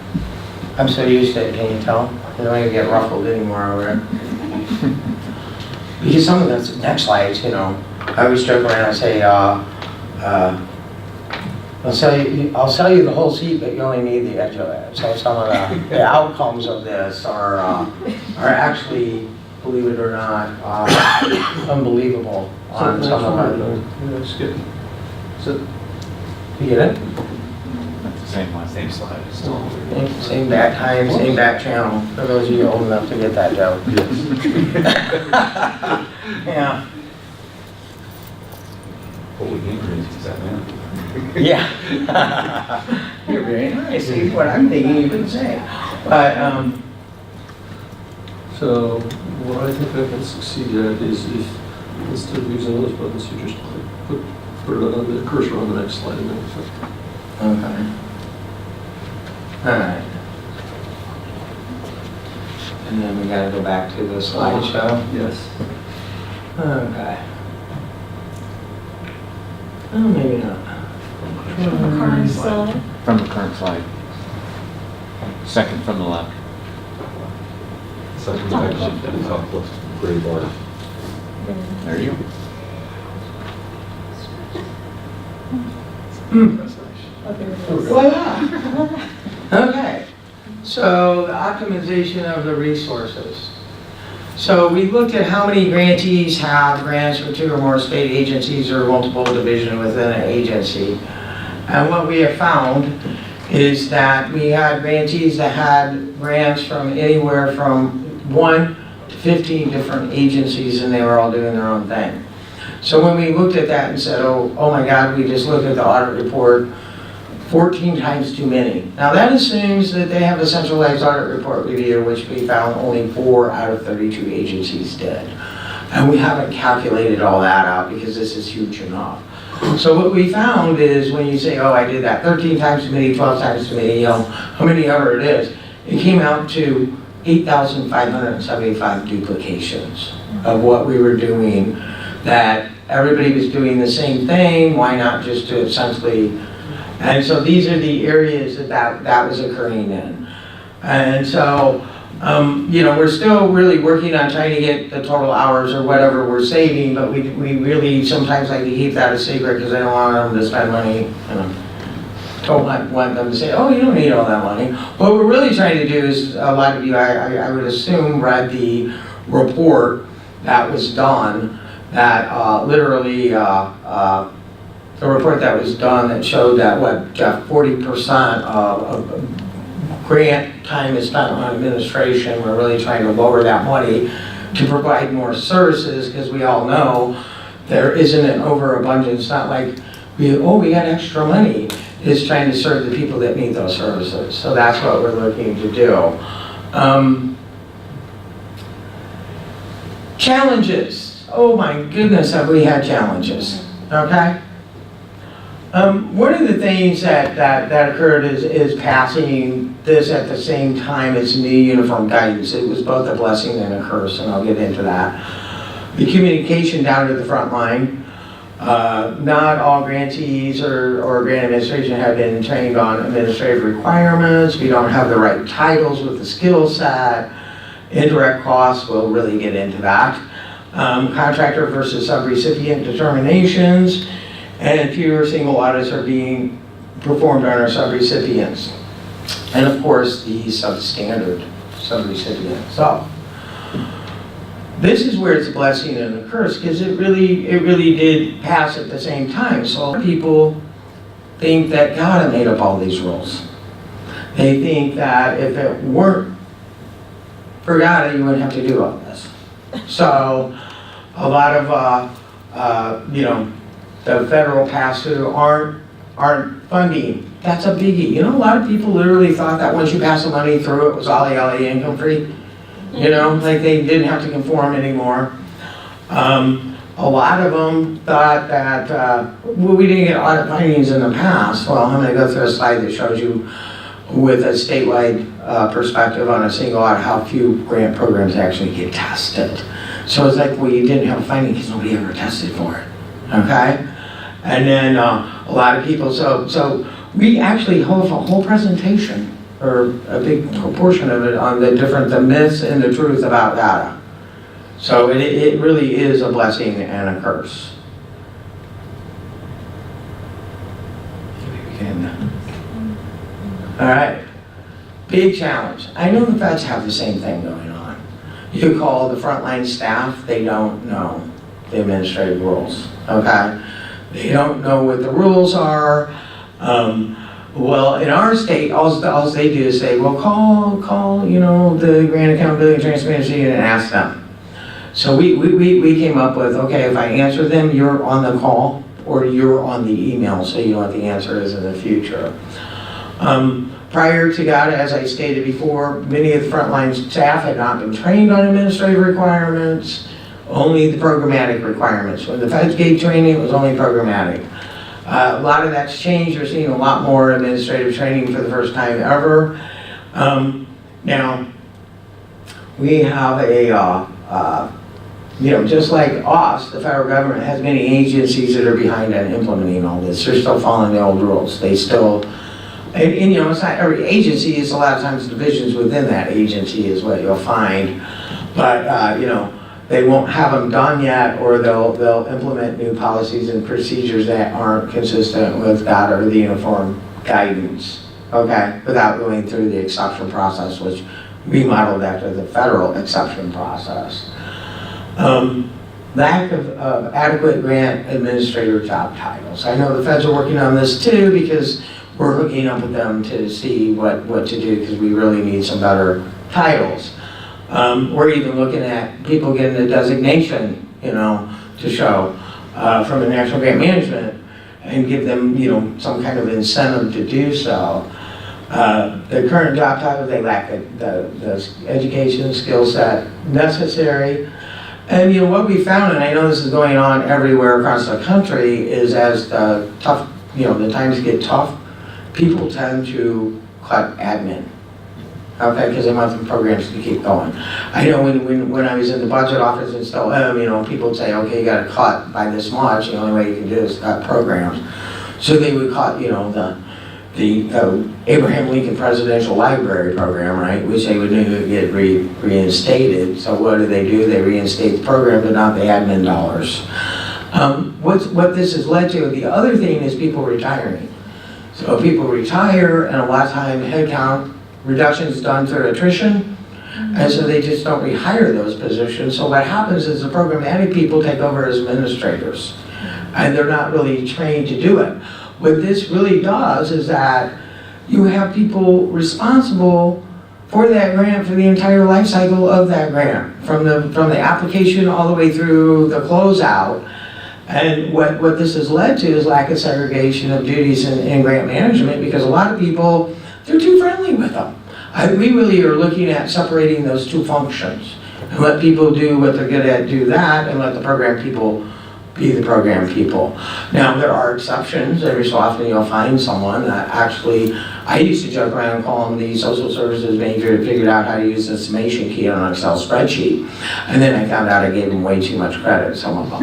I'm so used to it, can you tell? I don't even get ruffled anymore over it. Because some of the next slides, I always joke around and say, I'll sell you the whole seat, but you only need the edge of it. So some of the outcomes of this are actually, believe it or not, unbelievable on some of our. Yeah, skip. So, You get it? Same slide. Same back time, same back channel, for those of you old enough to get that joke. Yeah. Holy increase, is that man? Yeah. You're very nice. See, what I'm thinking you wouldn't say. But, so what I think I can succeed at is if instead of using those buttons, you just put it on the cursor on the next slide. And then okay. All right. And then we gotta go back to the slideshow. yes. Okay. Oh, maybe not. Current slide. From the current slide. Second from the left. Second section, at the top left, gray bar. There you go. Voila. Okay, so the optimization of the resources. So we looked at how many grantees have grants for 2 or more state agencies or multiple divisions within an agency. And what we have found is that we had grantees that had grants from anywhere from 1 to 15 different agencies, and they were all doing their own thing. So when we looked at that and said, oh my God, we just looked at the audit report, 14 times too many. Now that assumes that they have a centralized audit report review, which we found only 4 out of 32 agencies did. And we haven't calculated all that out because this is huge enough. So what we found is when you say, oh, I did that 13 times too many, 12 times too many, how many ever it is, it came out to 8,575 duplications of what we were doing, that everybody was doing the same thing. Why not just do essentially And so these are the areas that was occurring in. And so, you know, we're still really working on trying to get the total hours or whatever we're saving, but we really sometimes like to keep that a secret because I don't want them to spend money, don't want them to say, oh, you don't need all that money. What we're really trying to do is, a lot of you, I would assume, read the report that was done, that literally, the report that was done that showed that, what, Jeff, 40% of grant time is spent on administration. We're really trying to lower that money to provide more services, because we all know there isn't an overabundance. Not like we got extra money. It's trying to serve the people that need those services. So that's what we're looking to do. Challenges. Oh my goodness, have we had challenges, okay? One of the things that occurred is passing this at the same time as new uniform guidance. It was both a blessing and a curse, and I'll get into that. The communication down to the front line. Not all grantees or grant administration have been trained on administrative requirements. We don't have the right titles with the skill set. Indirect costs, we'll really get into that. Contractor versus subrecipient determinations, and fewer single audits are being performed on our subrecipients. And of course, the substandard subrecipient. So, this is where it's a blessing and a curse, because it really did pass at the same time. So people think that God had made up all these rules. They think that if it weren't for God, you wouldn't have to do all this. So a lot of, you know, the federal pass-through aren't funding. That's a biggie. You know, a lot of people literally thought that once you pass the money through, it was all income free. You know, like they didn't have to conform anymore. A lot of them thought that, well, we didn't get audit findings in the past. Well, I'm going to go through a slide that shows you with a statewide perspective on a single audit how few grant programs actually get tested. So it's like, well, you didn't have a finding because nobody ever tested for it, okay? And then a lot of people, so we actually hold a whole presentation, or a big proportion of it, on the myths and the truth about data. So it really is a blessing and a curse. All right, big challenge. I know the feds have the same thing going on. You call the frontline staff, they don't know the administrative rules, okay? They don't know what the rules are. Well, in our state, all they do is say, well, call, you know, the Grant Accountability and Transparency and ask them. So we came up with, okay, if I answer them, you're on the call, or you're on the email, so you know what the answer is in the future. Prior to GATA, as I stated before, many of the frontline staff had not been trained on administrative requirements, only the programmatic requirements. When the feds gave training, it was only programmatic. A lot of that's changed. We're seeing a lot more administrative training for the first time ever. Now, we have a, you know, just like us, the federal government has many agencies that are behind on implementing all this. They're still following the old rules. They still, and you know, it's not every agency, it's a lot of times divisions within that agency is what you'll find. But, you know, they won't have them done yet, or they'll implement new policies and procedures that aren't consistent with that or the uniform guidance, okay, without going through the exception process, which we modeled after the federal exception process. Lack of adequate grant administrator job titles. I know the feds are working on this too, because we're hooking up with them to see what to do, because we really need some better titles. We're even looking at people getting a designation, you know, to show from the National Grant Management, and give them, you know, some kind of incentive to do so. The current job title, they lack the education skill set necessary. And you know what we found, and I know this is going on everywhere across the country, is as the times get tough, people tend to cut admin. Okay, because they want the programs to keep going. I know when I was in the budget office in Stoughton, you know, people would say, okay, you got to cut by this much. The only way you can do is cut programs. So they would cut, you know, Abraham Lincoln Presidential Library Program, right, which they would get reinstated. So what do? They reinstate the program, but not the admin dollars. What this has led to, the other thing is people retiring. So people retire, and a lot of time headcount reduction is done through attrition, and so they just don't rehire those positions. So what happens is the programmatic people take over as administrators, and they're not really trained to do it. What this really does is that you have people responsible for that grant for the entire life cycle of that grant, from the application all the way through the closeout. And what this has led to is lack of segregation of duties in grant management, because a lot of people, they're too friendly with them. We really are looking at separating those two functions and let people do what they're good at, do that, and let the program people be the program people. Now, there are exceptions. Every so often you'll find someone that actually, I used to joke around and call them the social services major that figured out how to use the summation key on an Excel spreadsheet. And then I found out I gave them way too much credit, some of them.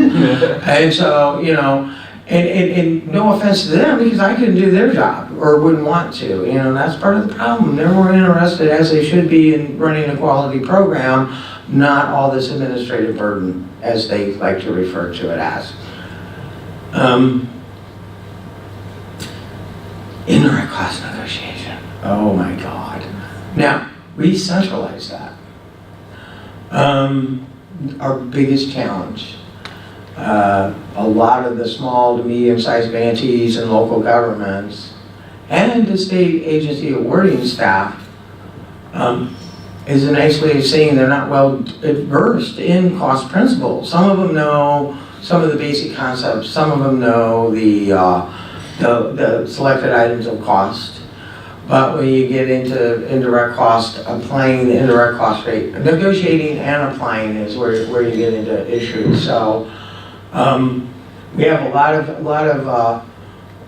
And so, you know, and no offense to them, because I couldn't do their job or wouldn't want to. You know, that's part of the problem. They're more interested, as they should be, in running a quality program, not all this administrative burden, as they like to refer to it as. Indirect cost negotiation. Oh my God. Now, we centralize that. Our biggest challenge, a lot of the small to medium-sized grantees and local governments and the state agency awarding staff is a nice way of saying they're not well versed in cost principles. Some of them know some of the basic concepts. Some of them know the selected items of cost. But when you get into indirect cost, applying the indirect cost rate, negotiating and applying is where you get into issues. So we have a lot of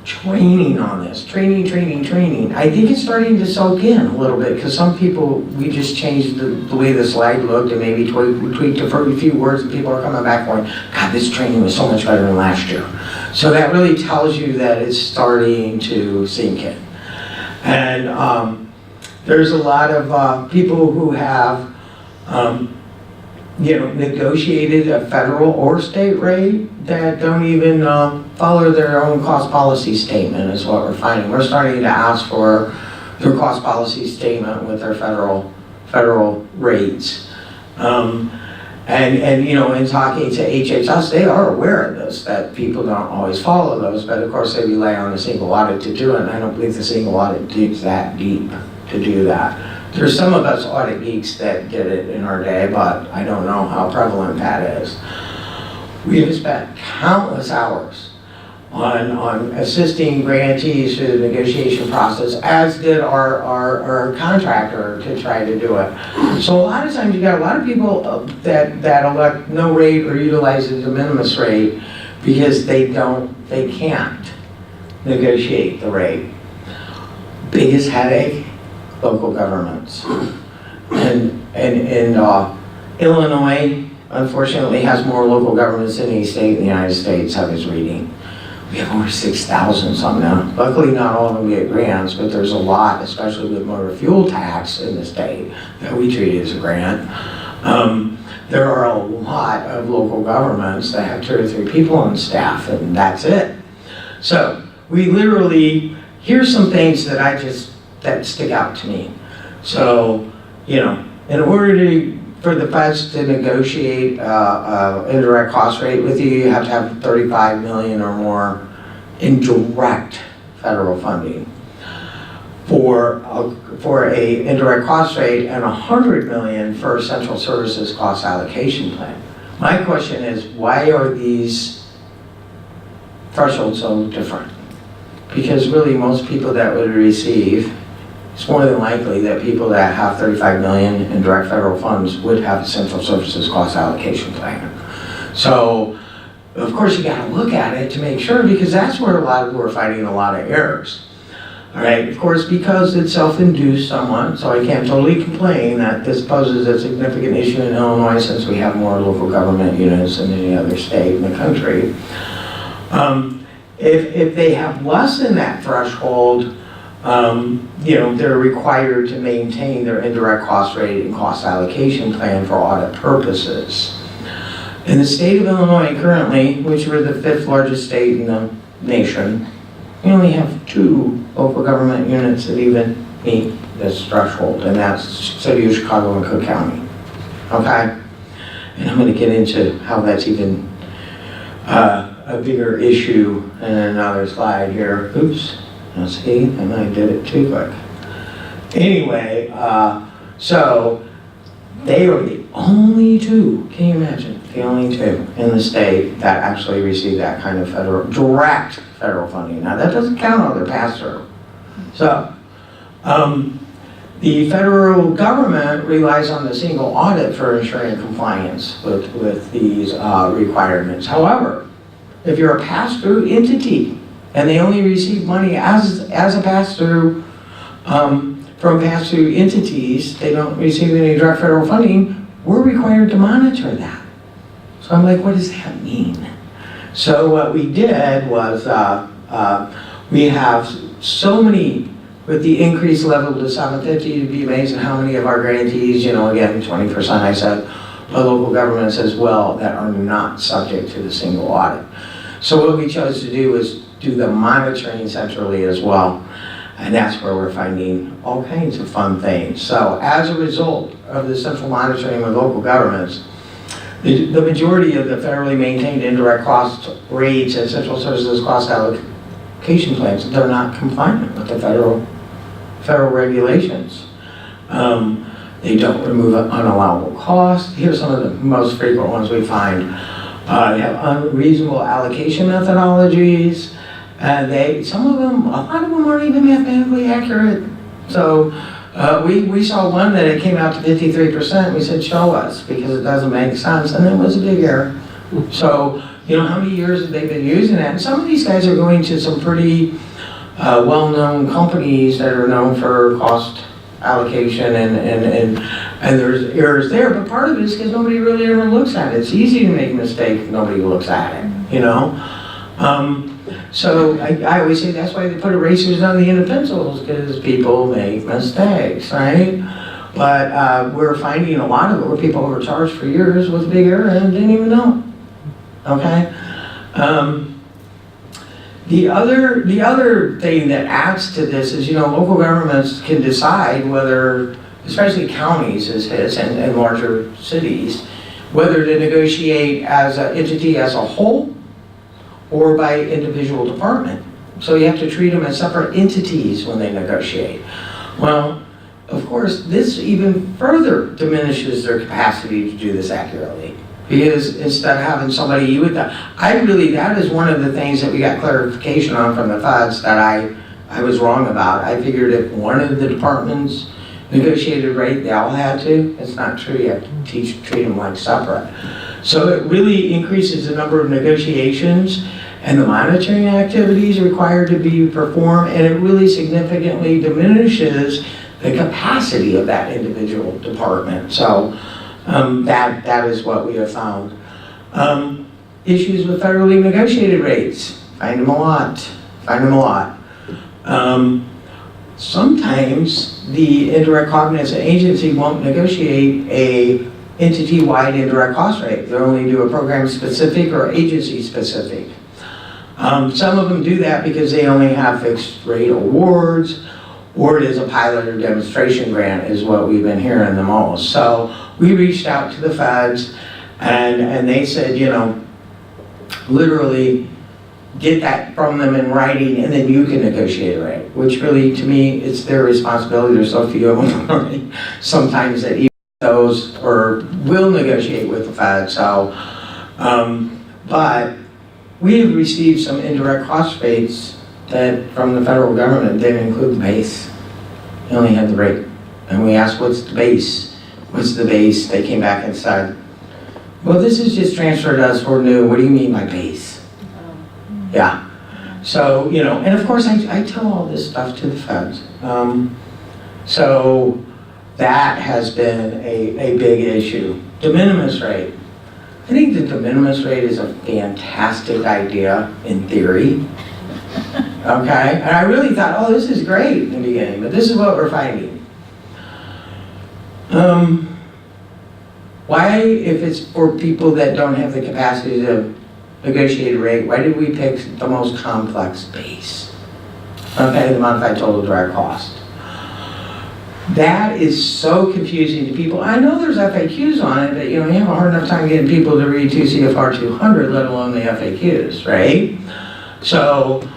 training on this. Training. I think it's starting to soak in a little bit, because some people, we just changed the way the slide looked and maybe tweaked a few words, and people are coming back going, God, this training was so much better than last year. So that really tells you that it's starting to sink in. And there's a lot of people who have negotiated a federal or state rate that don't even follow their own cost policy statement, is what we're finding. We're starting to ask for their cost policy statement with their federal rates. And you know, in talking to HHS, they are aware of this, that people don't always follow those, but of course they rely on the single audit to do it, and I don't believe the single audit digs that deep to do that. There's some of us audit geeks that did it in our day, but I don't know how prevalent that is. We have spent countless hours on assisting grantees through the negotiation process, as did our contractor to try to do it. So a lot of times you got a lot of people that elect no rate or utilize the de minimis rate because they can't negotiate the rate. Biggest headache, local governments. And Illinois, unfortunately, has more local governments than any state in the United States, I was reading. We have over 6,000 some now. Luckily, not all of them get grants, but there's a lot, especially with motor fuel tax in the state, that we treat as a grant. There are a lot of local governments that have 2 or 3 people on staff, and that's it. So we literally, here's some things that stick out to me. So, you know, in order for the feds to negotiate indirect cost rate with you, you have to have 35 million or more in direct federal funding for a indirect cost rate, and 100 million for a central services cost allocation plan. My question is, why are these thresholds so different? Because really most people that would receive, it's more than likely that people that have 35 million in direct federal funds would have a central services cost allocation plan. So, of course, you got to look at it to make sure, because that's where a lot of people are finding a lot of errors. All right, of course, because it's self-induced somewhat, so I can't totally complain that this poses a significant issue in Illinois, since we have more local government units than any other state in the country. If they have less than that threshold, they're required to maintain their indirect cost rate and cost allocation plan for audit purposes. In the state of Illinois currently, which we're the 5th largest state in the nation, we only have 2 local government units that even meet this threshold, and that's City of Chicago and Cook County. Okay? And I'm going to get into how that's even a bigger issue in another slide here. Oops. Let's see, and I did it too quick. Anyway, so they are the only 2, can you imagine? The only 2 in the state that actually receive that kind of direct federal funding. Now that doesn't count other pass-through. So, the federal government relies on the single audit for ensuring compliance with these requirements. However, if you're a pass-through entity and they only receive money as a pass-through from pass-through entities, they don't receive any direct federal funding, we're required to monitor that. So I'm like, what does that mean? So what we did was we have so many, with the increased level to 750, you'd be amazed at how many of our grantees, again, 20% I said, but local governments as well, that are not subject to the single audit. So what we chose to do was do the monitoring centrally as well. And that's where we're finding all kinds of fun things. So as a result of the central monitoring with local governments, the majority of the federally maintained indirect cost rates and central services cost allocation plans, they're not compliant with the federal regulations. They don't remove unallowable costs. Here's some of the most frequent ones we find. They have unreasonable allocation methodologies. And a lot of them aren't even mathematically accurate. So we saw one that it came out to 53%. We said, show us, because it doesn't make sense. And it was a big error. So, how many years have they been using that? And some of these guys are going to some pretty well-known companies that are known for cost allocation, and there's errors there. But part of it is because nobody really ever looks at it. It's easy to make a mistake if nobody looks at it, So I always say that's why they put erasers on the end of pencils, because people make mistakes, right? But we're finding a lot of it where people were charged for years with big error and didn't even know. Okay? The other thing that adds to this is, local governments can decide whether, especially counties and larger cities, whether to negotiate as an entity as a whole or by individual department. So you have to treat them as separate entities when they negotiate. Well, of course, this even further diminishes their capacity to do this accurately. Because instead of having somebody, that is one of the things that we got clarification on from the feds that I was wrong about. I figured if one of the departments negotiated rate, they all had to. It's not true. You have to treat them like separate. So it really increases the number of negotiations and the monitoring activities required to be performed, and it really significantly diminishes the capacity of that individual department. So that is what we have found. Issues with federally negotiated rates, find them a lot. Sometimes the indirect cognizant agency won't negotiate a entity-wide indirect cost rate. They'll only do a program-specific or agency-specific. Some of them do that because they only have fixed rate awards, or it is a pilot or demonstration grant is what we've been hearing the most. So we reached out to the feds and they said, literally get that from them in writing and then you can negotiate a rate, which really, to me, it's their responsibility. There's so few of them sometimes that even those or will negotiate with the Fed. So, but we have received some indirect cost rates that from the federal government didn't include the base. They only had the rate. And we asked, what's the base? What's the base? They came back and said, well, this is just transferred to us for new. What do you mean by base? Yeah. So, and of course I tell all this stuff to the feds. So that has been a big issue. De minimis rate. I think the de minimis rate is a fantastic idea in theory. Okay, and I really thought, oh, this is great in the beginning, but this is what we're finding. Why, if it's for people that don't have the capacity to negotiate a rate, why did we pick the most complex base? Okay, the modified total direct cost. That is so confusing to people. I know there's FAQs on it, but you have a hard enough time getting people to read 2 CFR 200, let alone the FAQs, right? So,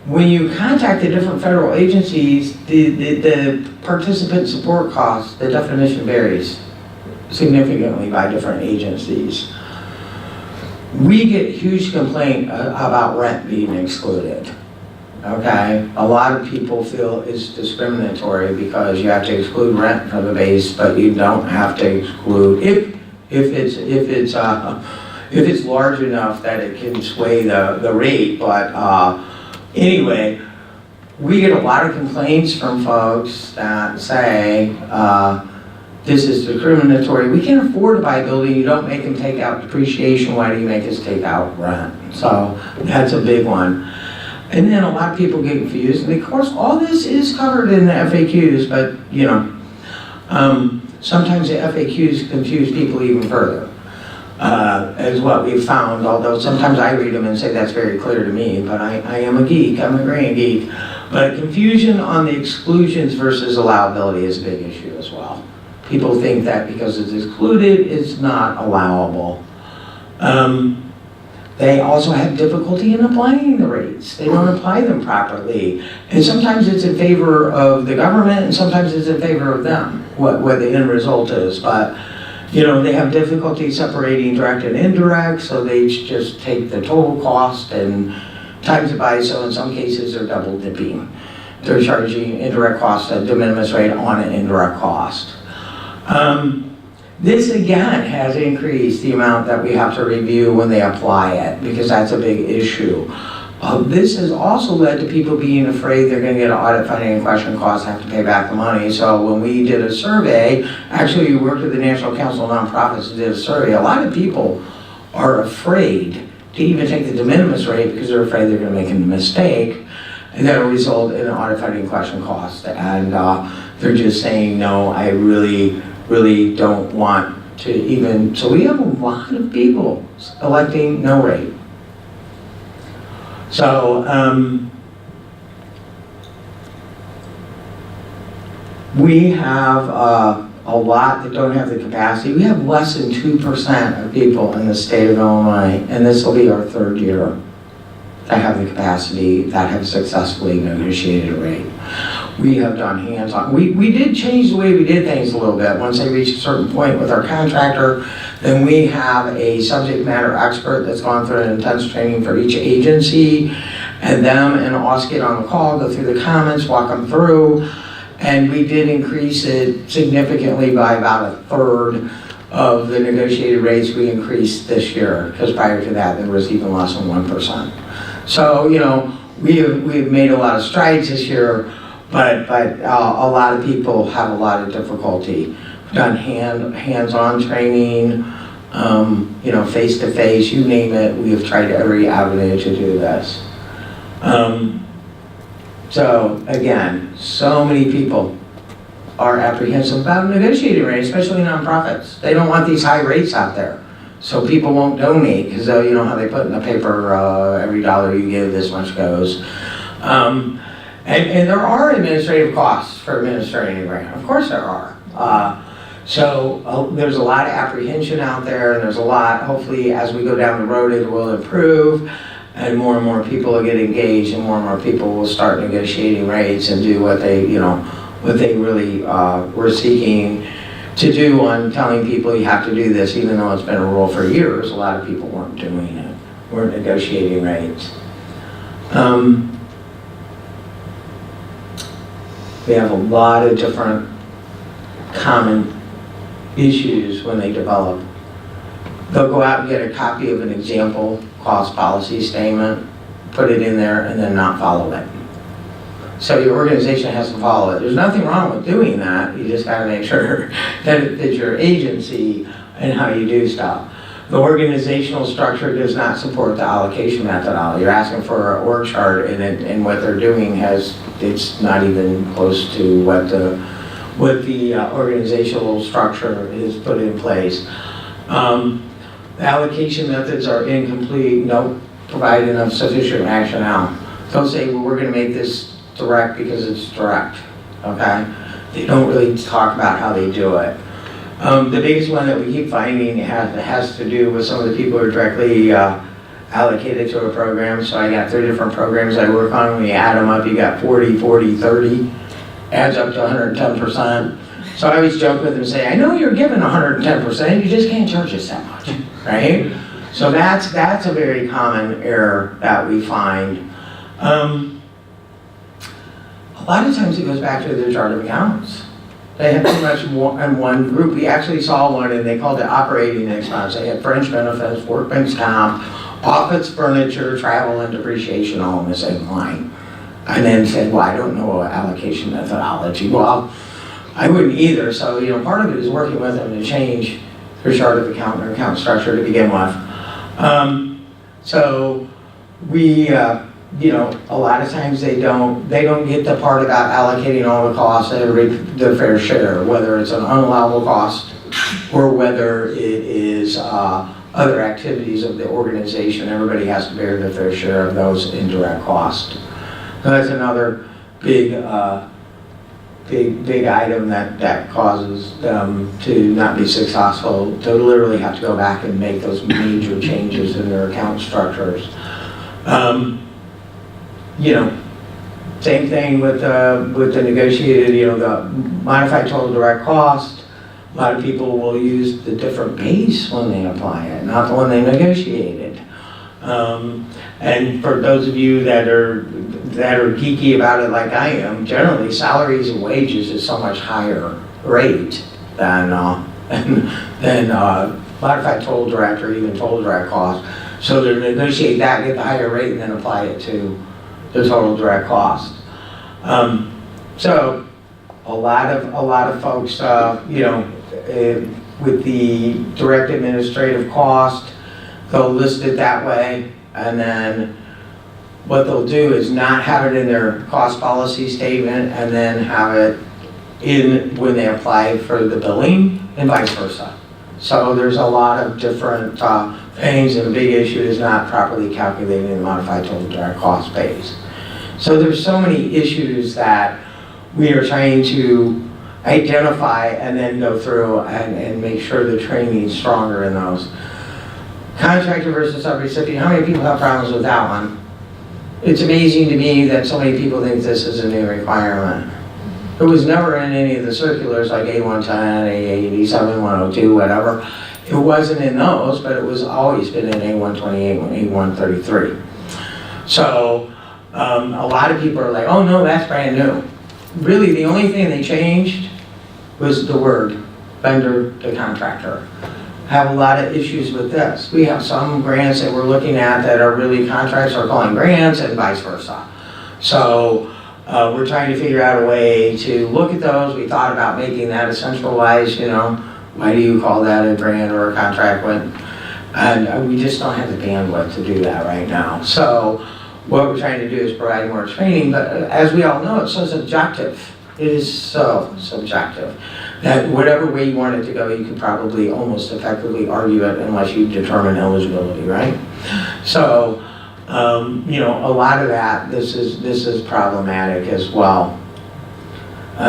when you contact the different federal agencies, the participant support cost, the definition varies significantly by different agencies. We get huge complaint about rent being excluded. Okay, a lot of people feel it's discriminatory because you have to exclude rent from the base, but you don't have to exclude if it's large enough that it can sway the rate. But anyway, we get a lot of complaints from folks that say this is discriminatory. We can't afford to buy a building. You don't make them take out depreciation. Why do you make us take out rent? So that's a big one. And then a lot of people get confused, and of course all this is covered in the FAQs, but sometimes the FAQs confuse people even further, is what we've found, although sometimes I read them and say that's very clear to me, but I am a geek, I'm a grand geek. But confusion on the exclusions versus allowability is a big issue as well. People think that because it's excluded, it's not allowable. They also have difficulty in applying the rates. They don't apply them properly. And sometimes it's in favor of the government and sometimes it's in favor of them, what the end result is. But, they have difficulty separating direct and indirect, so they just take the total cost and times it by, so in some cases they're double dipping. They're charging indirect cost at de minimis rate on an indirect cost. This again has increased the amount that we have to review when they apply it, because that's a big issue. This has also led to people being afraid they're going to get an audit funding and question costs, have to pay back the money. So when we did a survey, actually we worked with the National Council of Nonprofits and did a survey, a lot of people are afraid to even take the de minimis rate because they're afraid they're going to make a mistake and that'll result in an audit funding and question cost. And they're just saying, no, I really don't want to even, so we have a lot of people electing no rate. So, we have a lot that don't have the capacity. We have less than 2% of people in the state of Illinois, and this will be our 3rd year, that have the capacity, that have successfully negotiated a rate. We have done hands-on. We did change the way we did things a little bit. Once they reach a certain point with our contractor, then we have a subject matter expert that's gone through an intense training for each agency, and them and us get on the call, go through the comments, walk them through, and we did increase it significantly by about 1/3 of the negotiated rates we increased this year, because prior to that there was even less than 1%. So, we have made a lot of strides this year, but a lot of people have a lot of difficulty. We've done hands-on training, face-to-face, you name it. We have tried every avenue to do this. So again, so many people are apprehensive about negotiating rates, especially nonprofits. They don't want these high rates out there. So people won't donate because how they put in the paper, every dollar you give, this much goes. And there are administrative costs for administering a grant. Of course there are. So there's a lot of apprehension out there, and there's a lot, hopefully as we go down the road it will improve, and more people will get engaged, and more people will start negotiating rates and do what they really were seeking to do on telling people you have to do this, even though it's been a rule for years. A lot of people weren't doing it, weren't negotiating rates. We have a lot of different common issues when they develop. They'll go out and get a copy of an example cost policy statement, put it in there, and then not follow it. So your organization has to follow it. There's nothing wrong with doing that. You just got to make sure that it fits your agency and how you do stuff. the organizational structure does not support the allocation methodology. You're asking for an org chart, and what they're doing it's not even close to what the organizational structure is put in place. The allocation methods are incomplete, don't provide enough sufficient rationale. Don't say, well, we're gonna make this direct because it's direct, okay? They don't really talk about how they do it. The biggest one that we keep finding has to do with some of the people who are directly allocated to a program. So I got 3 different programs I work on. When you add them up, you got 40, 40, 30, adds up to 110%. So I always joke with them and say, I know you're given 110%, you just can't charge us that much, right? So that's a very common error that we find. A lot of times it goes back to the chart of accounts. They have too much in one group. We actually saw one and they called it operating expense. They had fringe benefits, workman's comp, office furniture, travel, and depreciation all in the same line. And then said, well, I don't know allocation methodology. Well, I wouldn't either. So, part of it is working with them to change their chart of account or account structure to begin with. So we, a lot of times they don't get the part about allocating all the costs and everybody their fair share, whether it's an unallowable cost or whether it is other activities of the organization. Everybody has to bear their fair share of those indirect costs. So that's another big item that causes them to not be successful, to literally have to go back and make those major changes in their account structures. Same thing with the negotiated, the modified total direct cost. A lot of people will use the different base when they apply it, not the one they negotiated. And for those of you that are geeky about it like I am, generally salaries and wages is so much higher rate than modified total direct or even total direct cost. So to negotiate that, get the higher rate, and then apply it to the total direct cost. So a lot of folks, with the direct administrative cost, they'll list it that way, and then what they'll do is not have it in their cost policy statement and then have it in when they apply for the billing, and vice versa. So there's a lot of different things, and a big issue is not properly calculating the modified total direct cost base. So there's so many issues that we are trying to identify and then go through and make sure the training is stronger in those. Contractor versus subrecipient, how many people have problems with that one? It's amazing to me that so many people think this is a new requirement. It was never in any of the circulars like A110, A87, 102, whatever. It wasn't in those, but it was always been in A128 and A133. So a lot of people are like, oh no, that's brand new. Really, the only thing they changed was the word vendor to contractor. Have a lot of issues with this. We have some grants that we're looking at that are really contracts are calling grants and vice versa. So we're trying to figure out a way to look at those. We thought about making that a centralized, why do you call that a grant or a contract when, and we just don't have the bandwidth to do that right now. So what we're trying to do is provide more training, but as we all know, it's so subjective. It is so subjective that whatever way you want it to go, you can probably almost effectively argue it unless you determine eligibility, right? So, a lot of that, this is problematic as well. Here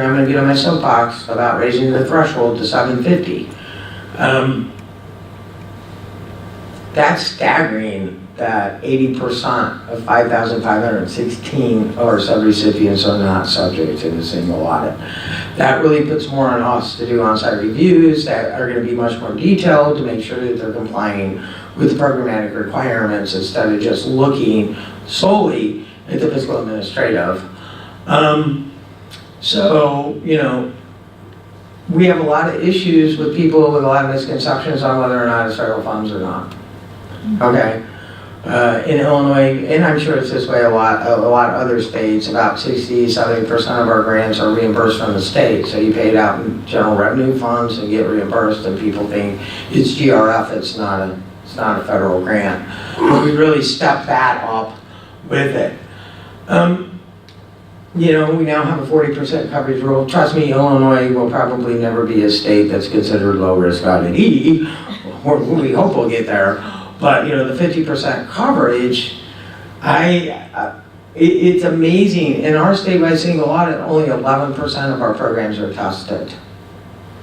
I'm gonna get on my soapbox about raising the threshold to 750. That's staggering that 80% of 5,516 are subrecipients are not subject to the single audit. That really puts more on us to do on-site reviews that are going to be much more detailed to make sure that they're complying with the programmatic requirements instead of just looking solely at the fiscal administrative. We have a lot of issues with people with a lot of misconceptions on whether or not it's federal funds or not. Okay. in Illinois, and I'm sure it's this way a lot of other states, about 60-70% of our grants are reimbursed from the state. So you pay it out in general revenue funds and get reimbursed, and people think it's GRF, it's not a federal grant. But we really stepped that up with it. You know, we now have a 40% coverage rule. Trust me, Illinois will probably never be a state that's considered low-risk IDD. We hope we'll get there. But, you know, the 50% coverage, it's amazing. In our statewide single audit, only 11% of our programs are tested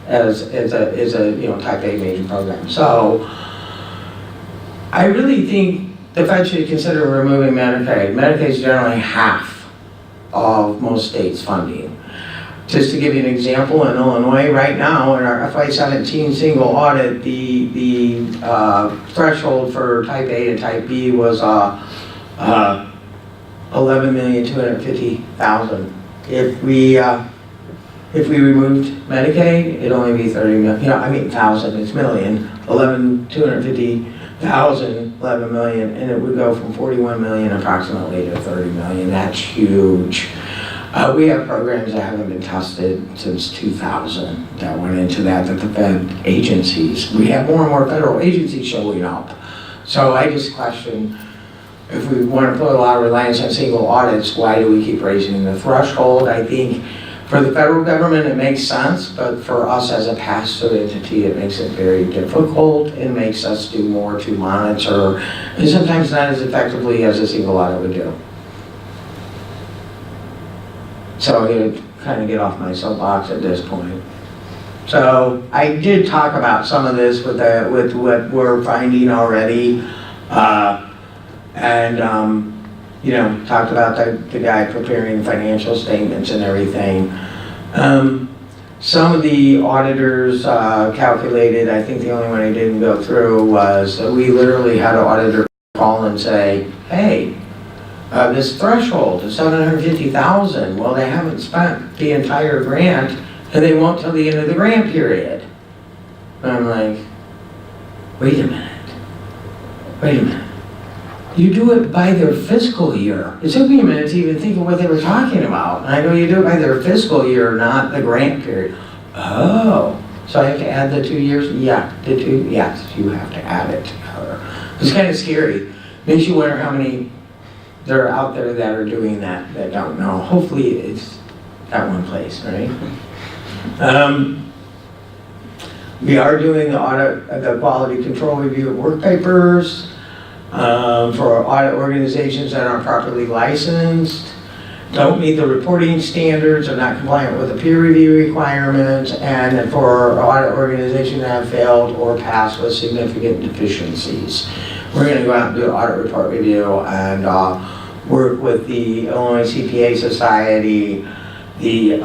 as a you know, type A major program. So I really think the Fed should consider removing Medicaid. Medicaid is generally half of most states' funding. Just to give you an example, in Illinois right now, in our FY17 single audit, the threshold for type A and type B was 11,250,000. If we removed Medicaid, it'd only be 30 million. You know, I mean thousand, it's million. 11,250,000, 11 million, and it would go from 41 million approximately to 30 million. That's huge. We have programs that haven't been tested since 2000 that went into that the Fed agencies. We have more and more federal agencies showing up. So I just question, if we want to put a lot of reliance on single audits, why do we keep raising the threshold? I think for the federal government it makes sense, but for us as a pass-through entity it makes it very difficult. It makes us do more to monitor, and sometimes not as effectively as a single audit would do. So I'm going to kind of get off my soapbox at this point. So I did talk about some of this with what we're finding already, you know, talked about the guy preparing financial statements and everything. Some of the auditors calculated, I think the only one I didn't go through was, we literally had an auditor call and say, hey, this threshold is 750,000. Well, they haven't spent the entire grant, and they won't till the end of the grant period. And I'm like, wait a minute. You do it by their fiscal year. It took me a minute to even think of what they were talking about. And I know you do it by their fiscal year, not the grant period. Oh, so I have to add the 2 years? Yeah, the two, yes, you have to add it together. It's kind of scary. Makes you wonder how many there are out there that are doing that don't know. Hopefully it's that one place, right? We are doing the audit, the quality control review of work papers for audit organizations that aren't properly licensed, don't meet the reporting standards, are not compliant with the peer review requirements, and for audit organizations that have failed or passed with significant deficiencies. We're going to go out and do an audit report review and work with the Illinois CPA Society, the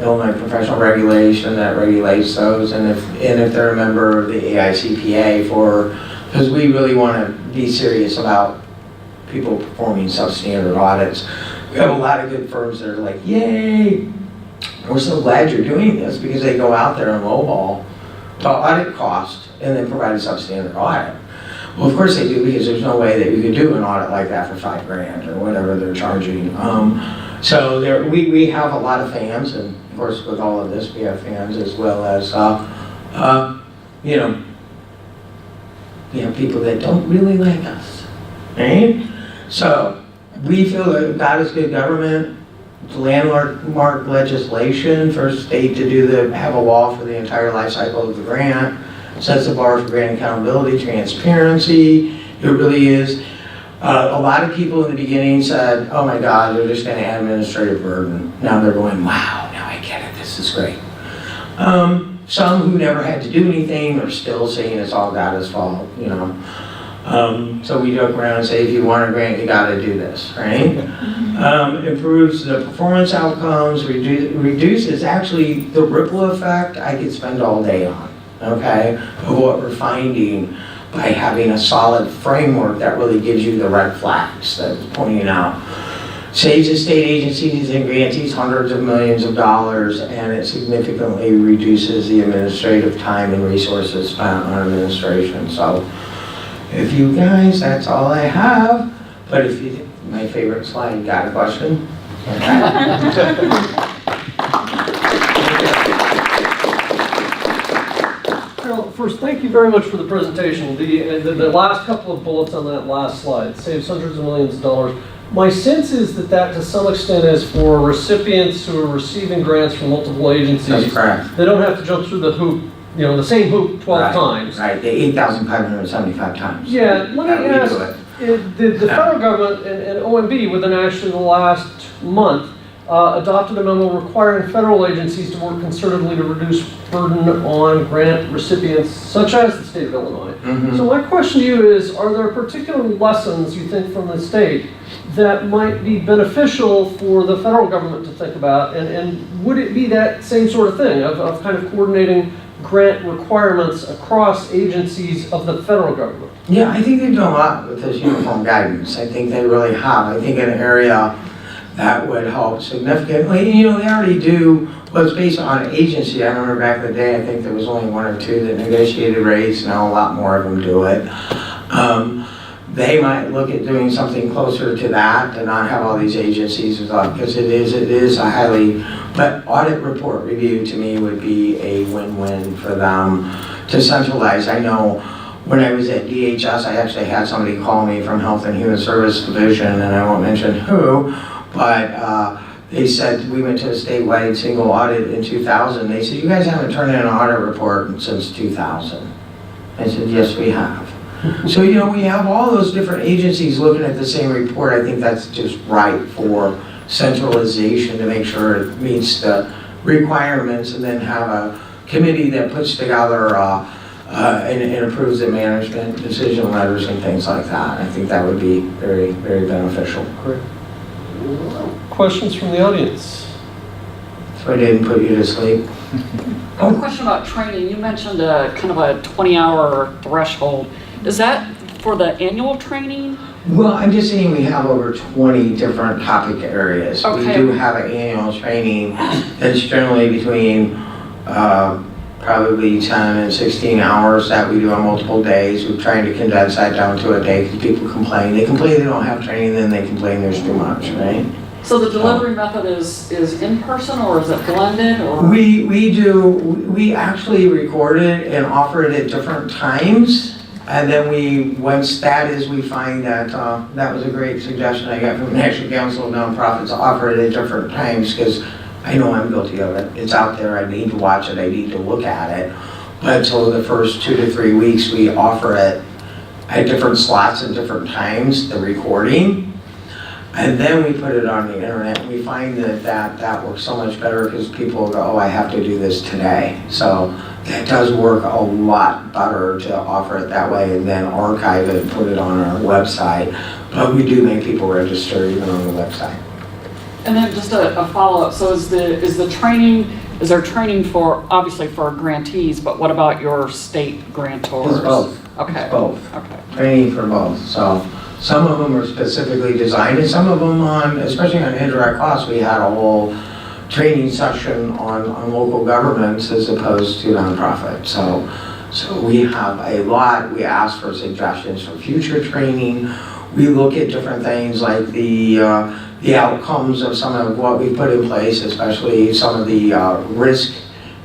Illinois Professional Regulation that regulates those, and if they're a member of the AICPA, because we really want to be serious about people performing substandard audits. We have a lot of good firms that are like, yay, we're so glad you're doing this, because they go out there and lowball the audit cost and then provide a substandard audit. Well, of course they do, because there's no way that you could do an audit like that for $5,000 or whatever they're charging. So we have a lot of fans, and of course with all of this we have fans as well as, you know, we have people that don't really like us, right? So we feel that God is good government. Landmark legislation for a state to have a law for the entire life cycle of the grant. Sets the bar for grant accountability, transparency. It really is. A lot of people in the beginning said, oh my God, they're just going to add administrative burden. Now they're going, wow, now I get it, this is great. Some who never had to do anything are still saying it's all God's fault, you know. So we joke around and say, if you want a grant, you got to do this, right? Improves the performance outcomes, reduces actually the ripple effect I could spend all day on, okay, of what we're finding by having a solid framework that really gives you the red flags that's pointing out. Saves the state agencies and grantees hundreds of millions of dollars, and it significantly reduces the administrative time and resources spent on administration. So if you guys, that's all I have. But if you, my favorite slide, got a question? Carol, first, thank you very much for the presentation. The last couple of bullets on that last slide saves hundreds of millions of dollars. My sense is that to some extent is for recipients who are receiving grants from multiple agencies. That's correct. They don't have to jump through the hoop, the same hoop 12 Right, times. Right, the 8,575 times. Yeah, let That me we ask, do it. the federal government and OMB within actually the last month adopted a memo requiring federal agencies to work concertedly to reduce burden on grant recipients such as the state of Illinois. Mhm. So my question to you is, are there particular lessons you think from the state that might be beneficial for the federal government to think about? And would it be that same sort of thing of kind of coordinating grant requirements across agencies of the federal government? Yeah, I think they've done a lot with this uniform guidance. I think they really have. I think an area that would help significantly, they already do, well, it's based on agency. I remember back in the day, I think there was only one or two that negotiated rates. Now a lot more of them do it. They might look at doing something closer to that, to not have all these agencies, because it is a highly, but audit report review to me would be a win-win for them to centralize. I know when I was at DHS, I actually had somebody call me from Health and Human Service Division, and I won't mention who, but they said, we went to a statewide single audit in 2000. They said, you guys haven't turned in an audit report since 2000. I said, yes, we have. So, we have all those different agencies looking at the same report. I think that's just right for centralization to make sure it meets the requirements, and then have a committee that puts together and approves the management decision letters and things like that. I think that would be very, very beneficial. Great. Questions from the audience? So I didn't put you to sleep. I have a question about training. You mentioned a kind of a 20-hour threshold. Is that for the annual training? Well, I'm just saying we have over 20 different topic areas. We Okay. do have an annual training that's generally between probably 10 and 16 hours that we do on multiple days. We're trying to condense that down to a day because people complain. They complain they don't have training, then they complain there's too much, right? So the delivery method is in person, or is it blended, or? We actually record it and offer it at different times. And then once that is, we find that, that was a great suggestion I got from the National Council of Nonprofits, to offer it at different times, because I know I'm guilty of it. It's out there, I need to watch it, I need to look at it. But so the first 2 to 3 weeks, we offer it at different slots and different times, the recording. And then we put it on the internet. We find that works so much better because people go, oh, I have to do this today. So that does work a lot better to offer it that way and then archive it and put it on our website. But we do make people register even on the website. And then just a follow-up. So is there training for, obviously for grantees, but what about your state grantors? It's both. Okay. It's both. Okay. Training for both. So some of them are specifically designed, and some of them especially on indirect costs, we had a whole training session on local governments as opposed to nonprofit. So we have a lot. We ask for suggestions for future training. We look at different things like the outcomes of some of what we put in place, especially some of the risk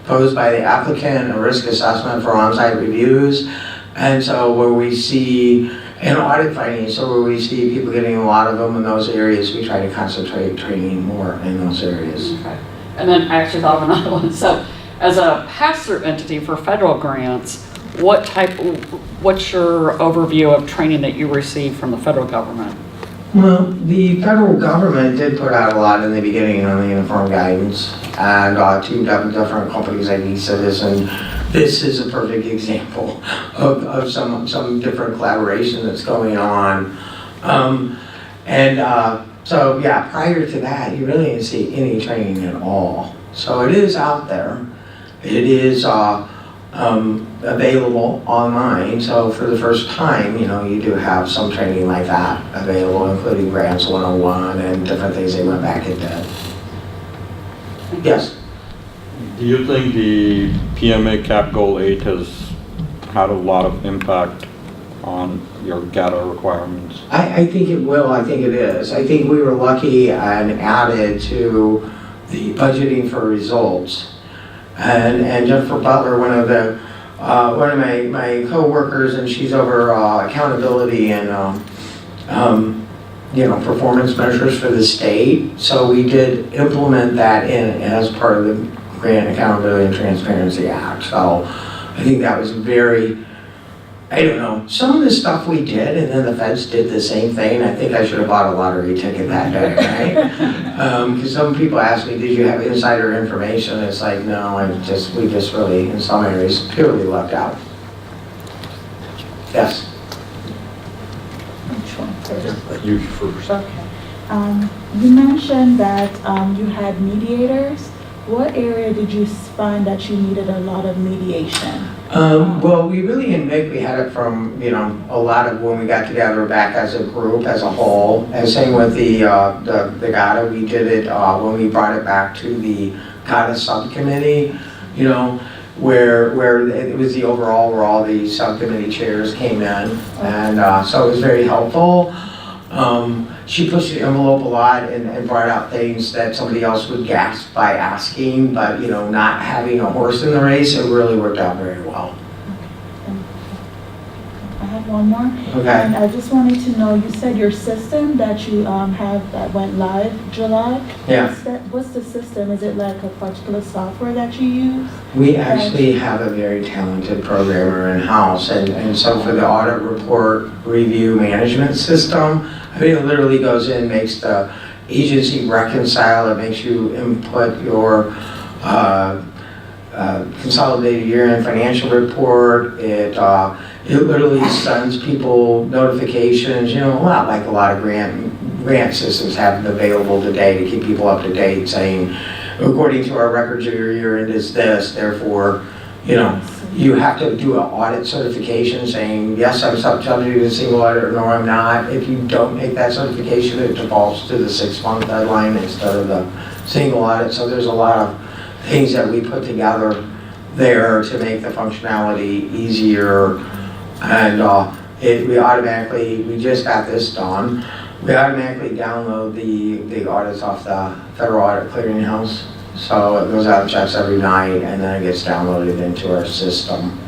posed by the applicant, a risk assessment for on-site reviews. And so where we see an audit findings, so where we see people getting a lot of them in those areas, we try to concentrate training more in those areas. Okay. And then I actually thought of another one. So as a pass-through entity for federal grants, what's your overview of training that you receive from the federal government? Well, the federal government did put out a lot in the beginning on the uniform guidance, and teamed up with different companies like eCitizen. This is a perfect example of some different collaboration that's going on. So yeah, prior to that, you really didn't see any training at all. So it is out there. It is available online. So for the first time, you do have some training like that available, including Grants 101 and different things they went back and did. Yes? Do you think the PMA Cap Goal 8 has had a lot of impact on your GATA requirements? I think it will, I think it is. I think we were lucky and added to the budgeting for results. And Jennifer Butler, one of my coworkers, and she's over accountability and performance measures for the state. So we did implement that in as part of the Grant Accountability and Transparency Act. So I think that was very, I don't know, some of the stuff we did, and then the feds did the same thing. I think I should have bought a lottery ticket that day, right? Because some people ask me, did you have insider information? It's like, no, we just really, in some areas, purely lucked out. Yes? Which one first? You first. Okay. You mentioned that you had mediators. What area did you find that you needed a lot of mediation? Well, we really in MIC, we had it from, a lot of when we got together back as a group, as a whole. And same with the GATA, we did it when we brought it back to the GATA subcommittee, where it was the overall, where all the subcommittee chairs came in. And so it was very helpful. She pushed the envelope a lot and brought out things that somebody else would gasp by asking, but not having a horse in the race, it really worked out very well. I have one more. Okay. And I just wanted to know, you said your system that you have that went live July. Yeah. What's the system? Is it like a particular software that you use? We actually have a very talented programmer in-house, and so for the audit report review management system, it literally goes in, makes the agency reconcile, it makes you input your consolidated year-end financial report, it literally sends people notifications, a lot like a lot of grant systems have available today to keep people up to date, saying, according to our records, your year-end is this, therefore, you have to do an audit certification saying, yes, I'm subject to a single audit, or no, I'm not. If you don't make that certification, it defaults to the 6-month deadline instead of the single audit. So there's a lot of things that we put together there to make the functionality easier. And we just got this done. We automatically download the audits off the Federal Audit Clearinghouse. So it goes out and checks every night, and then it gets downloaded into our system.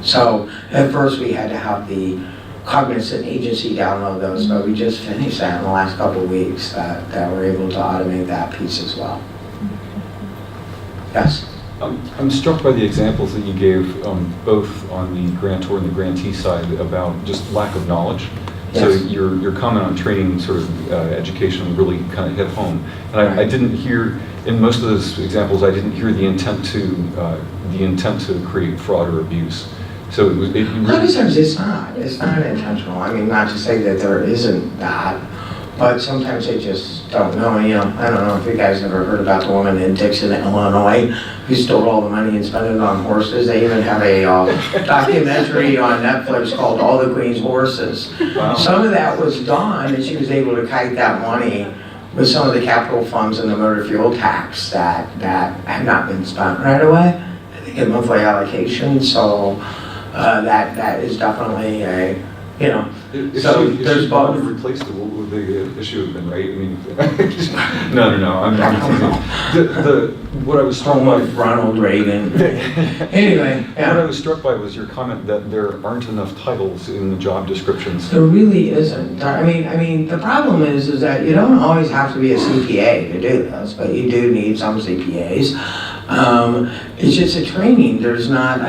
So at first we had to have the Cognizant agency download those, but we just finished that in the last couple of weeks, that we're able to automate that piece as well. Yes? I'm struck by the examples that you gave, both on the grantor and the grantee side, about just lack of knowledge. So Yes. your comment on training sort of education really kind of hit home. And I didn't hear, in most of those examples, I didn't hear the intent to create fraud or abuse. So it A lot of times it's not intentional. I mean, not to say that there isn't that, but sometimes they just don't know. I don't know if you guys ever heard about the woman in Dixon, Illinois, who stole all the money and spent it on horses. They even have a documentary on Netflix called All the Queen's Horses. Wow. Some of that was done, and she was able to kite that money with some of the capital funds and the motor fuel tax that had not been spent right away. I think a monthly allocation, so that is definitely a, If so she there's would have both. replaced it, what would the issue have been, right? I mean, no, I'm not. What I was struck Home by, of Ronald Reagan. Anyway, what I yeah. was struck by was your comment that there aren't enough titles in the job descriptions. There really isn't. I mean, the problem is that you don't always have to be a CPA to do this, but you do need some CPAs. It's just a training. There's not,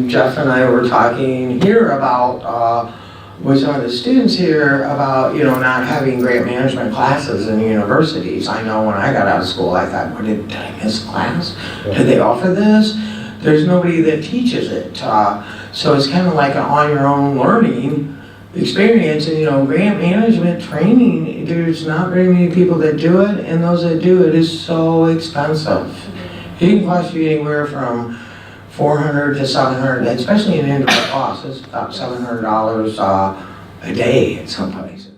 Jeff and I were talking here about, with some of the students here about, not having grant management classes in universities. I know when I got out of school, I thought, did I miss class? Did they offer this? There's nobody that teaches it. So it's kind of like an on-your-own learning experience. And, grant management training, there's not very many people that do it, and those that do it is so expensive. It can cost you anywhere from $400 to $700, especially in indoor costs. It's about $700 a day at some places.